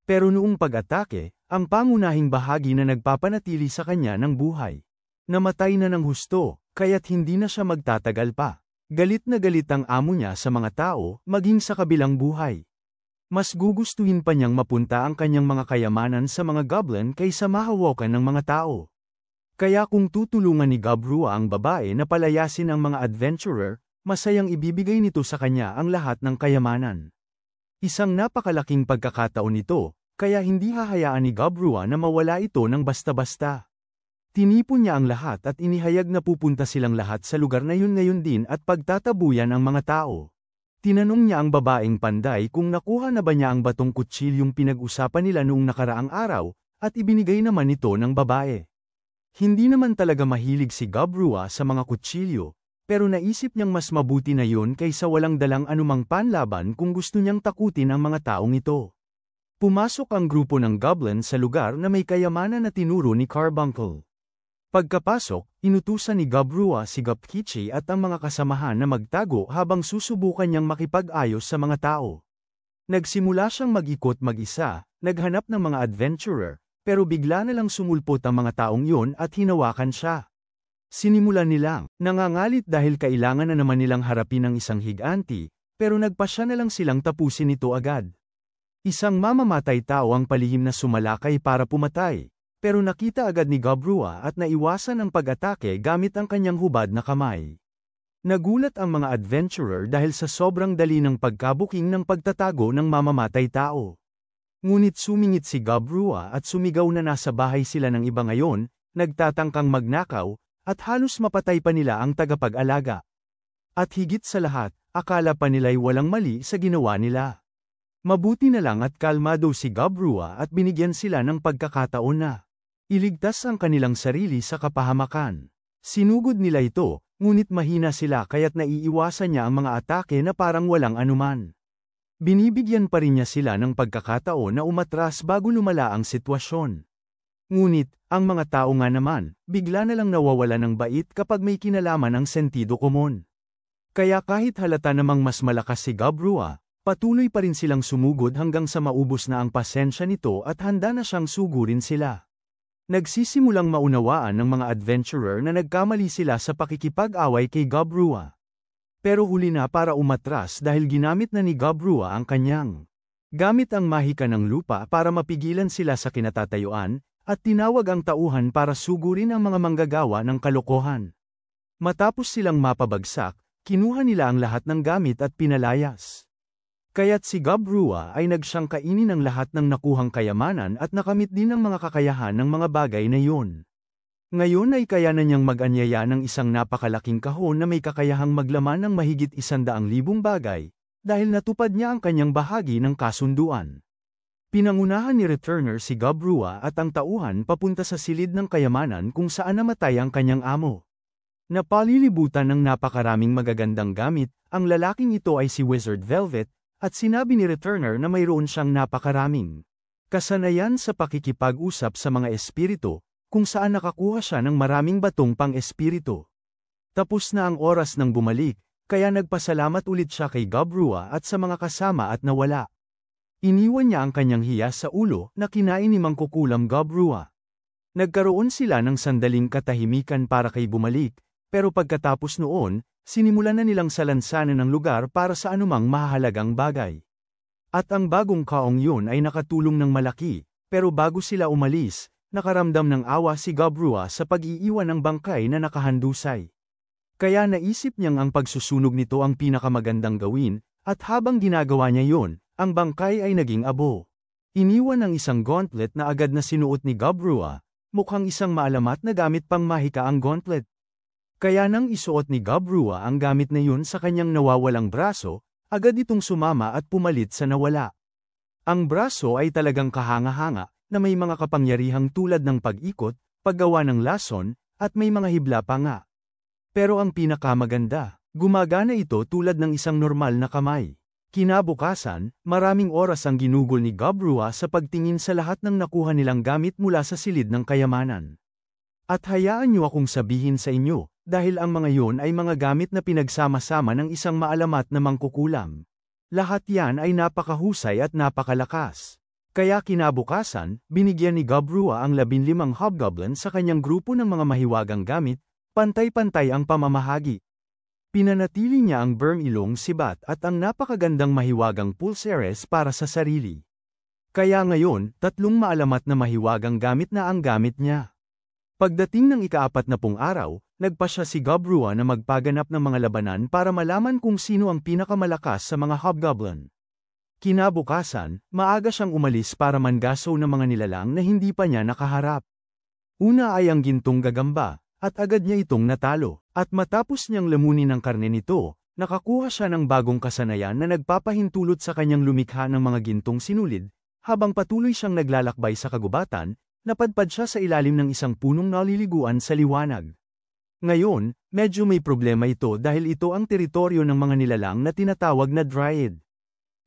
Pero noong pag-atake, ang pangunahing bahagi na nagpapanatili sa kanya ng buhay. Namatay na ng husto, kaya't hindi na siya magtatagal pa. Galit na galit ang amo niya sa mga tao, maging sa kabilang buhay. Mas gugustuhin pa niyang mapunta ang kanyang mga kayamanan sa mga goblin kaysa mahawakan ng mga tao. Kaya kung tutulungan ni Gabrua ang babae na palayasin ang mga adventurer, masayang ibibigay nito sa kanya ang lahat ng kayamanan. Isang napakalaking pagkakataon ito, kaya hindi hahayaan ni Gabrua na mawala ito ng basta-basta. Tinipon niya ang lahat at inihayag na pupunta silang lahat sa lugar na yun ngayon din at pagtatabuyan ang mga tao. Tinanong niya ang babaeng panday kung nakuha na ba niya ang batong kutsilyong pinag-usapan nila noong nakaraang araw, at ibinigay naman ito ng babae. Hindi naman talaga mahilig si Gabrua sa mga kutsilyo, pero naisip niyang mas mabuti na yun kaysa walang dalang anumang panlaban kung gusto niyang takutin ang mga taong ito. Pumasok ang grupo ng goblin sa lugar na may kayamanan na tinuro ni Carbuncle. Pagkapasok, inutusan ni Gabrua si Gapkichi at ang mga kasamahan na magtago habang susubukan niyang makipag-ayos sa mga tao. Nagsimula siyang mag-ikot mag-isa, naghanap ng mga adventurer, pero bigla na lang sumulpot ang mga taong yun at hinawakan siya. Sinimulan nilang nangangalit dahil kailangan na naman nilang harapin ang isang higanti, pero nagpasya na lang silang tapusin ito agad. Isang mamamatay tao ang palihim na sumalakay para pumatay. Pero nakita agad ni Gabrua at naiwasan ang pag-atake gamit ang kanyang hubad na kamay. Nagulat ang mga adventurer dahil sa sobrang dali ng pagkabuking ng pagtatago ng mamamatay tao. Ngunit sumingit si Gabrua at sumigaw na nasa bahay sila ng iba ngayon, nagtatangkang magnakaw, at halos mapatay pa nila ang tagapag-alaga. At higit sa lahat, akala pa nila'y walang mali sa ginawa nila. Mabuti na lang at kalmado si Gabrua at binigyan sila ng pagkakataon na iligtas ang kanilang sarili sa kapahamakan. Sinugod nila ito, ngunit mahina sila kaya't naiiwasan niya ang mga atake na parang walang anuman. Binibigyan pa rin niya sila ng pagkakataon na umatras bago lumala ang sitwasyon. Ngunit, ang mga tao nga naman, bigla na lang nawawala ng bait kapag may kinalaman ang sentido komon. Kaya kahit halata namang mas malakas si Gabrua, patuloy pa rin silang sumugod hanggang sa maubos na ang pasensya nito at handa na siyang sugurin sila. Nagsisimulang maunawaan ng mga adventurer na nagkamali sila sa pakikipag-away kay Gabrua. Pero huli na para umatras dahil ginamit na ni Gabrua ang kanyang gamit ang mahika ng lupa para mapigilan sila sa kinatatayuan, at tinawag ang tauhan para sugurin ang mga manggagawa ng kalokohan. Matapos silang mapabagsak, kinuha nila ang lahat ng gamit at pinalayas. Kaya't si Gabrua ay nagsyang kainin ang lahat ng nakuhang kayamanan at nakamit din ang mga kakayahan ng mga bagay na yun. Ngayon ay kaya na niyang mag-anyaya ng isang napakalaking kahon na may kakayahang maglaman ng mahigit 100,000 bagay, dahil natupad niya ang kanyang bahagi ng kasunduan. Pinangunahan ni Returner si Gabrua at ang tauhan papunta sa silid ng kayamanan kung saan namatay ang kanyang amo. Napalilibutan ng napakaraming magagandang gamit, ang lalaking ito ay si Wizard Velvet, at sinabi ni Returner na mayroon siyang napakaraming kasanayan sa pakikipag-usap sa mga espiritu, kung saan nakakuha siya ng maraming batong pang-espiritu. Tapos na ang oras ng bumalik, kaya nagpasalamat ulit siya kay Gabrua at sa mga kasama at nawala. Iniwan niya ang kanyang hiya sa ulo na kinain ni Mangkukulam Gabrua. Nagkaroon sila ng sandaling katahimikan para kay bumalik, pero pagkatapos noon, sinimulan na nilang salansanan ng lugar para sa anumang mahahalagang bagay. At ang bagong kaong yun ay nakatulong ng malaki, pero bago sila umalis, nakaramdam ng awa si Gabrua sa pag-iiwan ng bangkay na nakahandusay. Kaya naisip niyang ang pagsusunog nito ang pinakamagandang gawin, at habang ginagawa niya yun, ang bangkay ay naging abo. Iniwan ang isang gauntlet na agad na sinuot ni Gabrua, mukhang isang maalamat na gamit pang mahika ang gauntlet. Kaya nang isuot ni Gabrua ang gamit na yun sa kanyang nawawalang braso, agad itong sumama at pumalit sa nawala. Ang braso ay talagang kahanga-hanga, na may mga kapangyarihang tulad ng pag-ikot, paggawa ng lason, at may mga hibla pa nga. Pero ang pinakamaganda, gumagana ito tulad ng isang normal na kamay. Kinabukasan, maraming oras ang ginugol ni Gabrua sa pagtingin sa lahat ng nakuha nilang gamit mula sa silid ng kayamanan. At hayaan niyo akong sabihin sa inyo, dahil ang mga yon ay mga gamit na pinagsama-sama ng isang maalamat na mangkukulam. Lahat yan ay napakahusay at napakalakas. Kaya kinabukasan, binigyan ni Gabrua ang 15 hobgoblin sa kanyang grupo ng mga mahiwagang gamit, pantay-pantay ang pamamahagi. Pinanatili niya ang berm-ilong sibat at ang napakagandang mahiwagang pulseres para sa sarili. Kaya ngayon, 3 maalamat na mahiwagang gamit na ang gamit niya. Pagdating ng ika-40 araw, nagpa siya si Gabrua na magpaganap ng mga labanan para malaman kung sino ang pinakamalakas sa mga hobgoblin. Kinabukasan, maaga siyang umalis para mangaso ng mga nilalang na hindi pa niya nakaharap. Una ay ang gintong gagamba, at agad niya itong natalo, at matapos niyang lamunin ang karne nito, nakakuha siya ng bagong kasanayan na nagpapahintulot sa kanyang lumikha ng mga gintong sinulid, habang patuloy siyang naglalakbay sa kagubatan, napadpad siya sa ilalim ng isang punong naliliguan sa liwanag. Ngayon, medyo may problema ito dahil ito ang teritoryo ng mga nilalang na tinatawag na Dryad.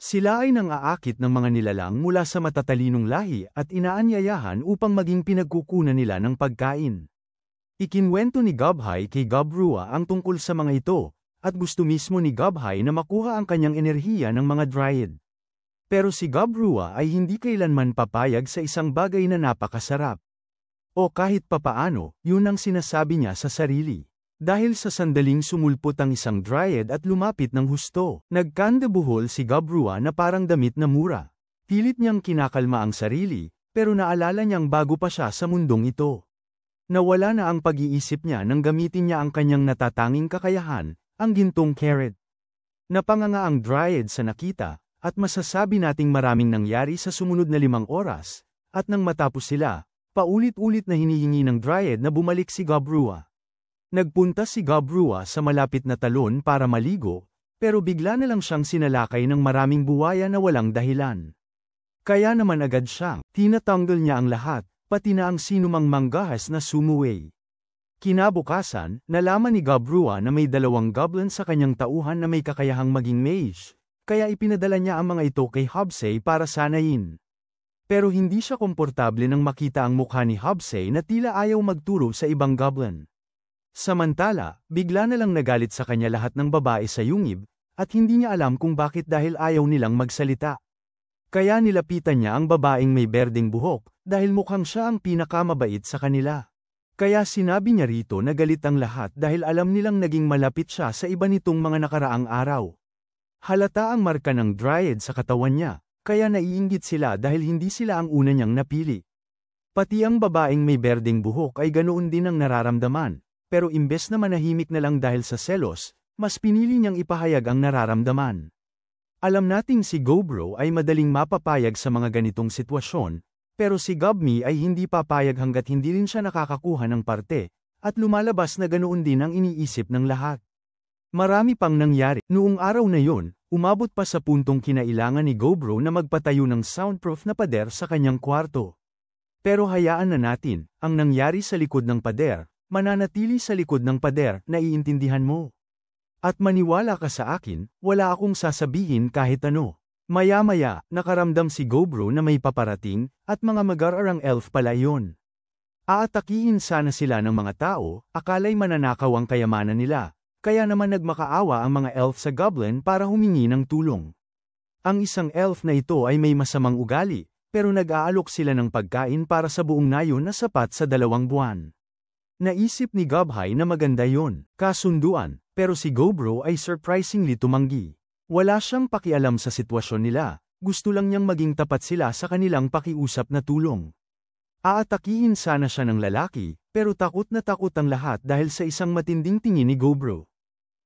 Sila ay nang-aakit ng mga nilalang mula sa matatalinong lahi at inaanyayahan upang maging pinagkukunan nila ng pagkain. Ikinwento ni Gabhay kay Gabrua ang tungkol sa mga ito, at gusto mismo ni Gabhay na makuha ang kanyang enerhiya ng mga Dryad. Pero si Gabrua ay hindi kailanman papayag sa isang bagay na napakasarap. O kahit papaano, yun ang sinasabi niya sa sarili. Dahil sa sandaling sumulpot ang isang Dryad at lumapit ng husto, nagkandabuhol si Gabrua na parang damit na mura. Pilit niyang kinakalma ang sarili, pero naalala niyang bago pa siya sa mundong ito. Nawala na ang pag-iisip niya nang gamitin niya ang kanyang natatanging kakayahan, ang gintong carrot. Napanganga ang Dryad sa nakita, at masasabi nating maraming nangyari sa sumunod na 5 oras, at nang matapos sila, paulit-ulit na hinihingi ng Dryad na bumalik si Gabrua. Nagpunta si Gabrua sa malapit na talon para maligo, pero bigla na lang siyang sinalakay ng maraming buwaya na walang dahilan. Kaya naman agad siyang tinatanggal niya ang lahat, pati na ang sinumang manggahas na sumuway. Kinabukasan, nalaman ni Gabrua na may 2 goblin sa kanyang tauhan na may kakayahang maging mage, kaya ipinadala niya ang mga ito kay Hobsay para sanayin. Pero hindi siya komportable nang makita ang mukha ni Hobsay na tila ayaw magturo sa ibang goblin. Samantala, bigla na lang nagalit sa kanya lahat ng babae sa yungib, at hindi niya alam kung bakit dahil ayaw nilang magsalita. Kaya nilapitan niya ang babaeng may berdeng buhok, dahil mukhang siya ang pinakamabait sa kanila. Kaya sinabi niya rito na galit ang lahat dahil alam nilang naging malapit siya sa iba nitong mga nakaraang araw. Halata ang marka ng Dryad sa katawan niya, kaya naiinggit sila dahil hindi sila ang una niyang napili. Pati ang babaeng may berdeng buhok ay ganoon din ang nararamdaman, pero imbes na manahimik na lang dahil sa selos, mas pinili niyang ipahayag ang nararamdaman. Alam nating si Gobro ay madaling mapapayag sa mga ganitong sitwasyon, pero si Gabmi ay hindi papayag hanggat hindi rin siya nakakakuha ng parte, at lumalabas na ganoon din ang iniisip ng lahat. Marami pang nangyari. Noong araw na yon, umabot pa sa puntong kinailangan ni Gobro na magpatayo ng soundproof na pader sa kanyang kwarto. Pero hayaan na natin, ang nangyari sa likod ng pader, mananatili sa likod ng pader, naiintindihan mo. At maniwala ka sa akin, wala akong sasabihin kahit ano. Maya-maya, nakaramdam si Gobro na may paparating, at mga mag-aarang elf pala yon. Aatakihin sana sila ng mga tao, akala'y mananakaw ang kayamanan nila, kaya naman nagmakaawa ang mga elf sa goblin para humingi ng tulong. Ang isang elf na ito ay may masamang ugali, pero nag-aalok sila ng pagkain para sa buong nayon na sapat sa 2 buwan. Naisip ni Gabhay na maganda yon, kasunduan, pero si Gobro ay surprisingly tumanggi. Wala siyang pakialam sa sitwasyon nila, gusto lang niyang maging tapat sila sa kanilang pakiusap na tulong. Aatakihin sana siya ng lalaki, pero takot na takot ang lahat dahil sa isang matinding tingin ni Gobro.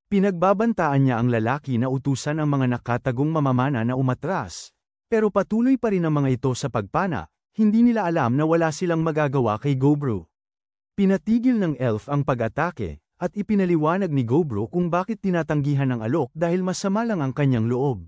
Pinagbabantaan niya ang lalaki na utusan ang mga nakatagong mamamana na umatras, pero patuloy pa rin ang mga ito sa pagpana, hindi nila alam na wala silang magagawa kay Gobro. Pinatigil ng elf ang pag-atake, at ipinaliwanag ni Gobro kung bakit tinatanggihan ng alok dahil masama lang ang kanyang loob.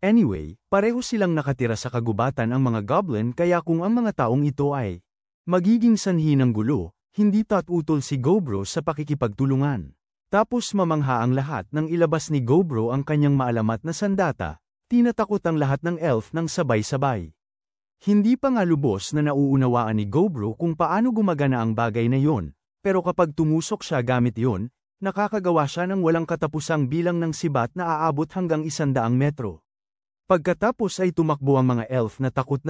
Anyway, pareho silang nakatira sa kagubatan ang mga goblin kaya kung ang mga taong ito ay magiging sanhi ng gulo, hindi tatutol si Gobro sa pakikipagtulungan. Tapos mamangha ang lahat nang ilabas ni Gobro ang kanyang maalamat na sandata, tinatakot ang lahat ng elf ng sabay-sabay. Hindi pa nga lubos na nauunawaan ni Gobro kung paano gumagana ang bagay na yon, pero kapag tumusok siya gamit yon, nakakagawa siya ng walang katapusang bilang ng sibat na aabot hanggang 100 metro. Pagkatapos ay tumakbo ang mga elf na takot,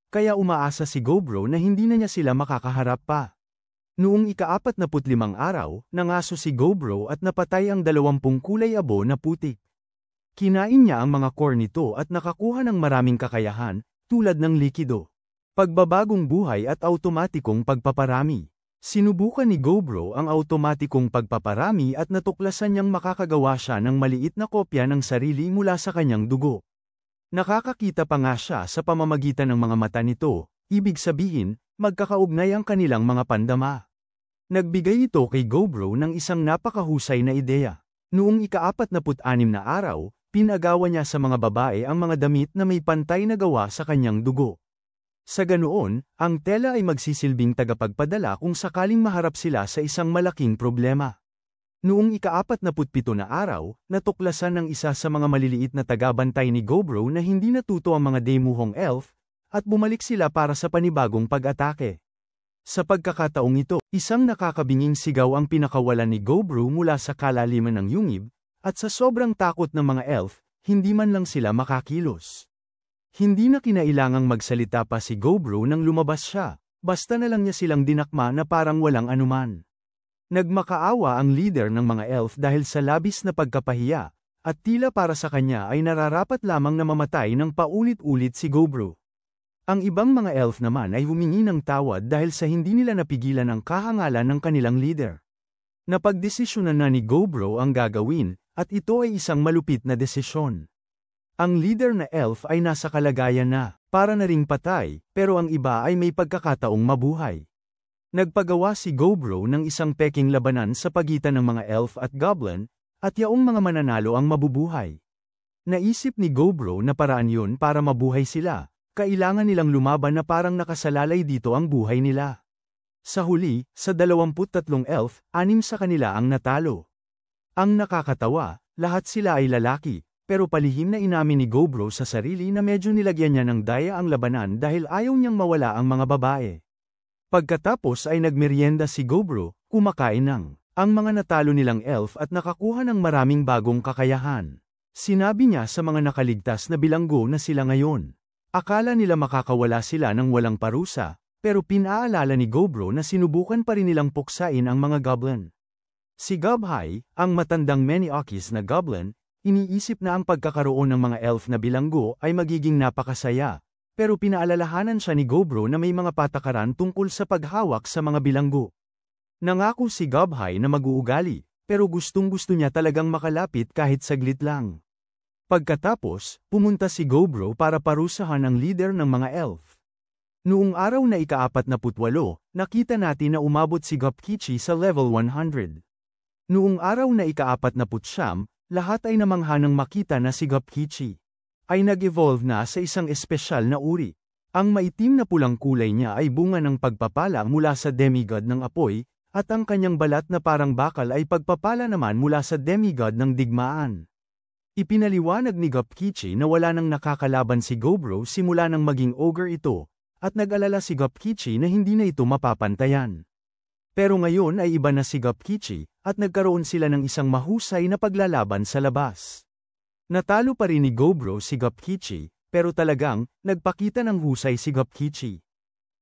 kaya umaasa si Gobro na hindi na niya sila makakaharap pa. Noong ika-45 araw, nangaso si Gobro at napatay ang 20 kulay abo na putik. Kinain niya ang mga core nito at nakakuha ng maraming kakayahan, tulad ng likido, pagbabagong buhay at automatikong pagpaparami. Sinubukan ni Gobro ang automatikong pagpaparami at natuklasan niyang makakagawa siya ng maliit na kopya ng sarili mula sa kanyang dugo. Nakakakita pa nga siya sa pamamagitan ng mga mata nito, ibig sabihin, magkakaugnay ang kanilang mga pandama. Nagbigay ito kay Gobro ng isang napakahusay na ideya. Noong ika-46 na araw, pinagawa niya sa mga babae ang mga damit na may pantay na gawa sa kanyang dugo. Sa ganoon, ang tela ay magsisilbing tagapagpadala kung sakaling maharap sila sa isang malaking problema. Noong ika-47 na araw, natuklasan ng isa sa mga maliliit na tagabantay ni Gobro na hindi natuto ang mga demuhong elf, at bumalik sila para sa panibagong pag-atake. Sa pagkakataong ito, isang nakakabinging sigaw ang pinakawalan ni Gobro mula sa kalaliman ng yungib, at sa sobrang takot ng mga elf, hindi man lang sila makakilos. Hindi na kinailangang magsalita pa si Gobro nang lumabas siya, basta na lang niya silang dinakma na parang walang anuman. Nagmakaawa ang leader ng mga elf dahil sa labis na pagkapahiya, at tila para sa kanya ay nararapat lamang na mamatay ng paulit-ulit si Gobro. Ang ibang mga elf naman ay humingi ng tawad dahil sa hindi nila napigilan ang kahangalan ng kanilang leader. Napagdesisyonan na ni Gobro ang gagawin, at ito ay isang malupit na desisyon. Ang leader na elf ay nasa kalagayan na, para na ring patay, pero ang iba ay may pagkakataong mabuhay. Nagpagawa si Gobro ng isang peking labanan sa pagitan ng mga elf at goblin, at yaong mga mananalo ang mabubuhay. Naisip ni Gobro na paraan yun para mabuhay sila. Kailangan nilang lumaban na parang nakasalalay dito ang buhay nila. Sa huli, sa 23 elf, 6 sa kanila ang natalo. Ang nakakatawa, lahat sila ay lalaki, pero palihim na inamin ni Gobro sa sarili na medyo nilagyan niya ng daya ang labanan dahil ayaw niyang mawala ang mga babae. Pagkatapos ay nagmeryenda si Gobro, kumakain ng ang mga natalo nilang elf at nakakuha ng maraming bagong kakayahan. Sinabi niya sa mga nakaligtas na bilanggo na sila ngayon. Akala nila makakawala sila ng walang parusa, pero pinaalala ni Gobro na sinubukan pa rin nilang puksain ang mga goblin. Si Gobhai, ang matandang Many-Okis na goblin, iniisip na ang pagkakaroon ng mga elf na bilanggo ay magiging napakasaya, pero pinaalalahanan siya ni Gobro na may mga patakaran tungkol sa paghawak sa mga bilanggo. Nangako si Gobhai na mag-uugali, pero gustong-gusto niya talagang makalapit kahit saglit lang. Pagkatapos, pumunta si Gobro para parusahan ang leader ng mga elf. Noong araw na ika-48, nakita natin na umabot si Gopkichi sa level 100. Noong araw na ika-49, lahat ay namangha nang makita na si Gopkichi ay nag-evolve na sa isang espesyal na uri. Ang maitim na pulang kulay niya ay bunga ng pagpapala mula sa demigod ng apoy, at ang kanyang balat na parang bakal ay pagpapala naman mula sa demigod ng digmaan. Ipinaliwanag ni Gopkichi na wala nang nakakalaban si Gobro simula nang maging ogre ito, at nag-alala si Gopkichi na hindi na ito mapapantayan. Pero ngayon ay iba na si Gopkichi, at nagkaroon sila ng isang mahusay na paglalaban sa labas. Natalo pa rin ni Gobro si Gopkichi, pero talagang, nagpakita ng husay si Gopkichi.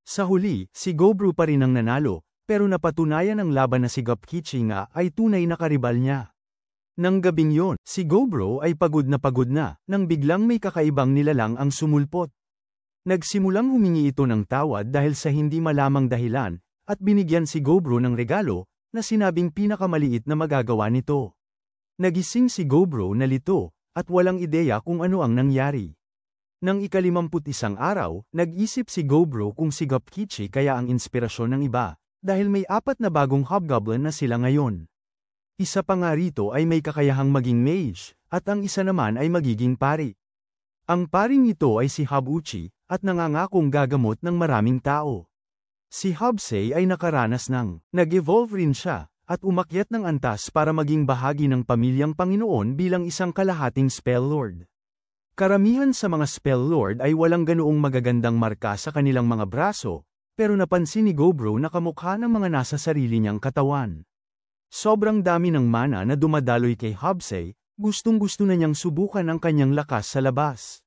Sa huli, si Gobro pa rin ang nanalo, pero napatunayan ng laban na si Gopkichi nga ay tunay na karibal niya. Nang gabing yon, si Gobro ay pagod na, nang biglang may kakaibang nilalang ang sumulpot. Nagsimulang humingi ito ng tawad dahil sa hindi malamang dahilan, at binigyan si Gobro ng regalo, na sinabing pinakamaliit na magagawa nito. Nagising si Gobro na lito, at walang ideya kung ano ang nangyari. Nang ika-51 araw, nag-isip si Gobro kung si Gopkichi kaya ang inspirasyon ng iba, dahil may 4 na bagong hobgoblin na sila ngayon. Isa pa nga rito ay may kakayahang maging mage, at ang isa naman ay magiging pari. Ang paring ito ay si Hobuchi, at nangangakong gagamot ng maraming tao. Si Hobsei ay nakaranas ng nag-evolve rin siya, at umakyat ng antas para maging bahagi ng pamilyang Panginoon bilang isang kalahating spell lord. Karamihan sa mga spell lord ay walang ganoong magagandang marka sa kanilang mga braso, pero napansin ni Gobro na kamukha ng mga nasa sarili niyang katawan. Sobrang dami ng mana na dumadaloy kay Hobsei, gustong-gusto na niyang subukan ang kanyang lakas sa labas.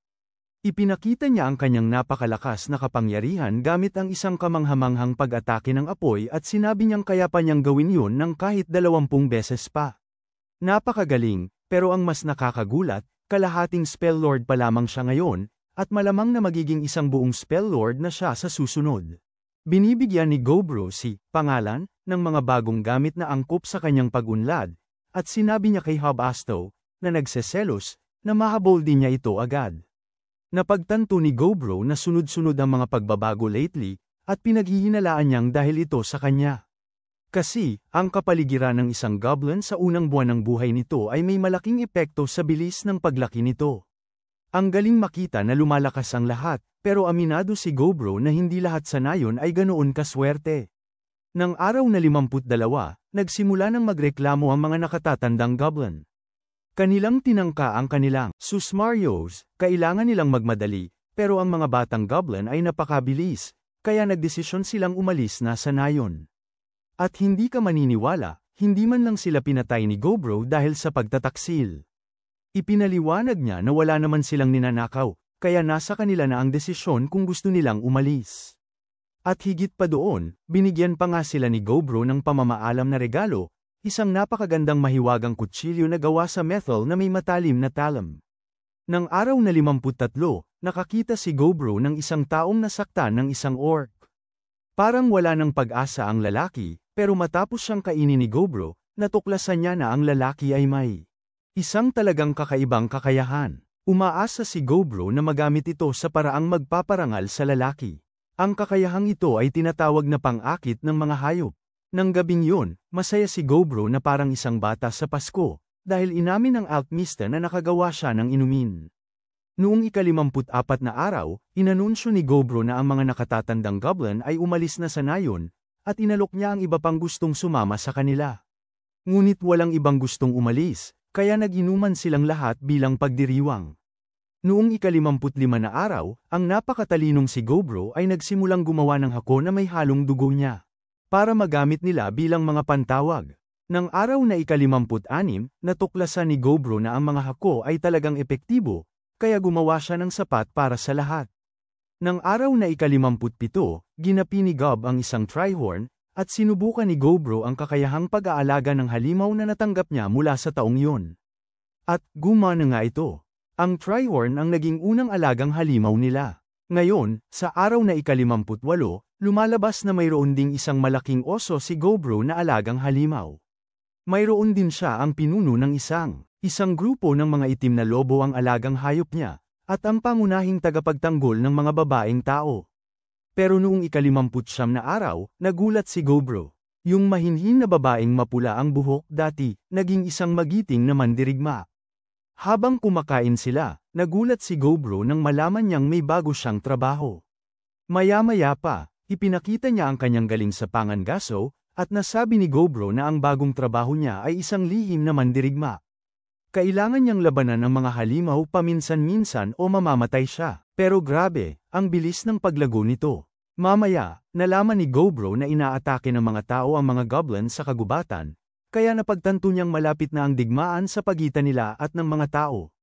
Ipinakita niya ang kanyang napakalakas na kapangyarihan gamit ang isang kamanghamanghang pag-atake ng apoy at sinabi niyang kaya pa niyang gawin yun ng kahit 20 beses pa. Napakagaling, pero ang mas nakakagulat, kalahating spell lord pa lamang siya ngayon, at malamang na magiging isang buong spell lord na siya sa susunod. Binibigyan ni Gobro si pangalan ng mga bagong gamit na angkop sa kanyang pag-unlad, at sinabi niya kay Hobbasto na nagseselos na mahabol din niya ito agad. Napagtanto ni Gobro na sunod-sunod ang mga pagbabago lately, at pinaghihinalaan niyang dahil ito sa kanya. Kasi, ang kapaligiran ng isang goblin sa unang buwan ng buhay nito ay may malaking epekto sa bilis ng paglaki nito. Ang galing makita na lumalakas ang lahat, pero aminado si Gobro na hindi lahat sa nayon ay ganoon kaswerte. Nang araw na 52, nagsimula nang magreklamo ang mga nakatatandang goblin. Kanilang tinangka ang kanilang susmarios, kailangan nilang magmadali, pero ang mga batang goblin ay napakabilis, kaya nagdesisyon silang umalis na sa nayon. At hindi ka maniniwala, hindi man lang sila pinatay ni Gobro dahil sa pagtataksil. Ipinaliwanag niya na wala naman silang ninanakaw, kaya nasa kanila na ang desisyon kung gusto nilang umalis. At higit pa doon, binigyan pa nga sila ni Gobro ng pamamaalam na regalo, isang napakagandang mahiwagang kutsilyo na gawa sa metal na may matalim na talam. Nang araw na 53, nakakita si Gobro ng isang taong nasaktan ng isang orc. Parang wala ng pag-asa ang lalaki, pero matapos siyang kainin ni Gobro, natuklasan niya na ang lalaki ay may isang talagang kakaibang kakayahan. Umaasa si Gobro na magamit ito sa paraang magpaparangal sa lalaki. Ang kakayahang ito ay tinatawag na pang-akit ng mga hayop. Nang gabing yun, masaya si Gobro na parang isang bata sa Pasko, dahil inamin ng alchemista na nakagawa siya ng inumin. Noong ika-54 na araw, inanunsyo ni Gobro na ang mga nakatatandang goblin ay umalis na sa nayon, at inalok niya ang iba pang gustong sumama sa kanila. Ngunit walang ibang gustong umalis, kaya nag-inuman silang lahat bilang pagdiriwang. Noong ika-55 na araw, ang napakatalinong si Gobro ay nagsimulang gumawa ng hako na may halong dugo niya, para magamit nila bilang mga pantawag. Nang araw na ika-56, natuklasan ni Gobro na ang mga hako ay talagang epektibo, kaya gumawa siya ng sapat para sa lahat. Nang araw na ika-57, ginapi ni Gob ang isang tryhorn, at sinubukan ni Gobro ang kakayahang pag-aalaga ng halimaw na natanggap niya mula sa taong yun. At gumana nga ito. Ang tryhorn ang naging unang alagang halimaw nila. Ngayon, sa araw na ika-58, lumalabas na mayroon ding isang malaking oso si Gobro na alagang halimaw. Mayroon din siya ang pinuno ng isang grupo ng mga itim na lobo ang alagang hayop niya, at ang pangunahing tagapagtanggol ng mga babaeng tao. Pero noong ika-59 na araw, nagulat si Gobro. Yung mahinhin na babaeng mapula ang buhok dati, naging isang magiting na mandirigma. Habang kumakain sila, nagulat si Gobro nang malaman niyang may bago siyang trabaho. Maya-maya pa, ipinakita niya ang kanyang galing sa pangangaso, at nasabi ni Gobro na ang bagong trabaho niya ay isang lihim na mandirigma. Kailangan niyang labanan ang mga halimaw paminsan-minsan o mamamatay siya. Pero grabe, ang bilis ng paglago nito. Mamaya, nalaman ni Gobro na inaatake ng mga tao ang mga goblin sa kagubatan, kaya napagtanto niyang malapit na ang digmaan sa pagitan nila at ng mga tao.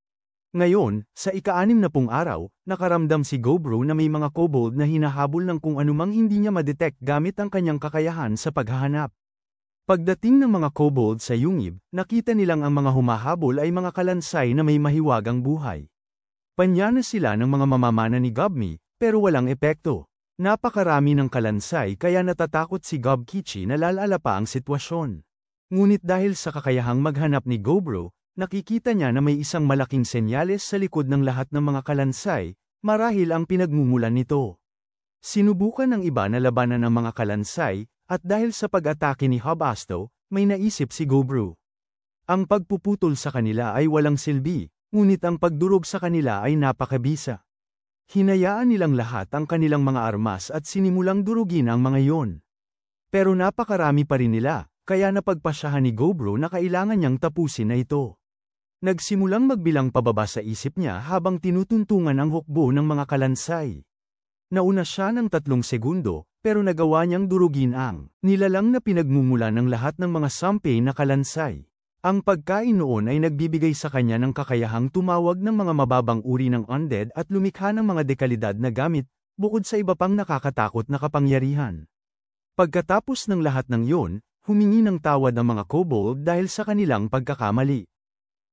Ngayon, sa ika-60 araw, nakaramdam si Gobro na may mga kobold na hinahabol ng kung anumang hindi niya madetect gamit ang kanyang kakayahan sa paghahanap. Pagdating ng mga kobold sa yungib, nakita nilang ang mga humahabol ay mga kalansay na may mahiwagang buhay. Panya na sila ng mga mamamana ni Gobmi, pero walang epekto. Napakarami ng kalansay kaya natatakot si Gob Kichi na lalala pa ang sitwasyon. Ngunit dahil sa kakayahang maghanap ni Gobro, nakikita niya na may isang malaking senyales sa likod ng lahat ng mga kalansay, marahil ang pinagmumulan nito. Sinubukan ng iba na labanan ang mga kalansay, at dahil sa pag-atake ni Hobbasto, may naisip si Gobro. Ang pagpuputol sa kanila ay walang silbi, ngunit ang pagdurog sa kanila ay napakabisa. Hinayaan nilang lahat ang kanilang mga armas at sinimulang durugin ang mga yon. Pero napakarami pa rin nila, kaya napagpasyahan ni Gobro na kailangan niyang tapusin na ito. Nagsimulang magbilang pababa sa isip niya habang tinutuntungan ang hukbo ng mga kalansay. Nauna siya ng 3 segundo, pero nagawa niyang durugin ang nilalang na pinagmumula ng lahat ng mga sampay na kalansay. Ang pagkain noon ay nagbibigay sa kanya ng kakayahang tumawag ng mga mababang uri ng undead at lumikha ng mga dekalidad na gamit, bukod sa iba pang nakakatakot na kapangyarihan. Pagkatapos ng lahat ng yun, humingi ng tawad ang mga kobold dahil sa kanilang pagkakamali.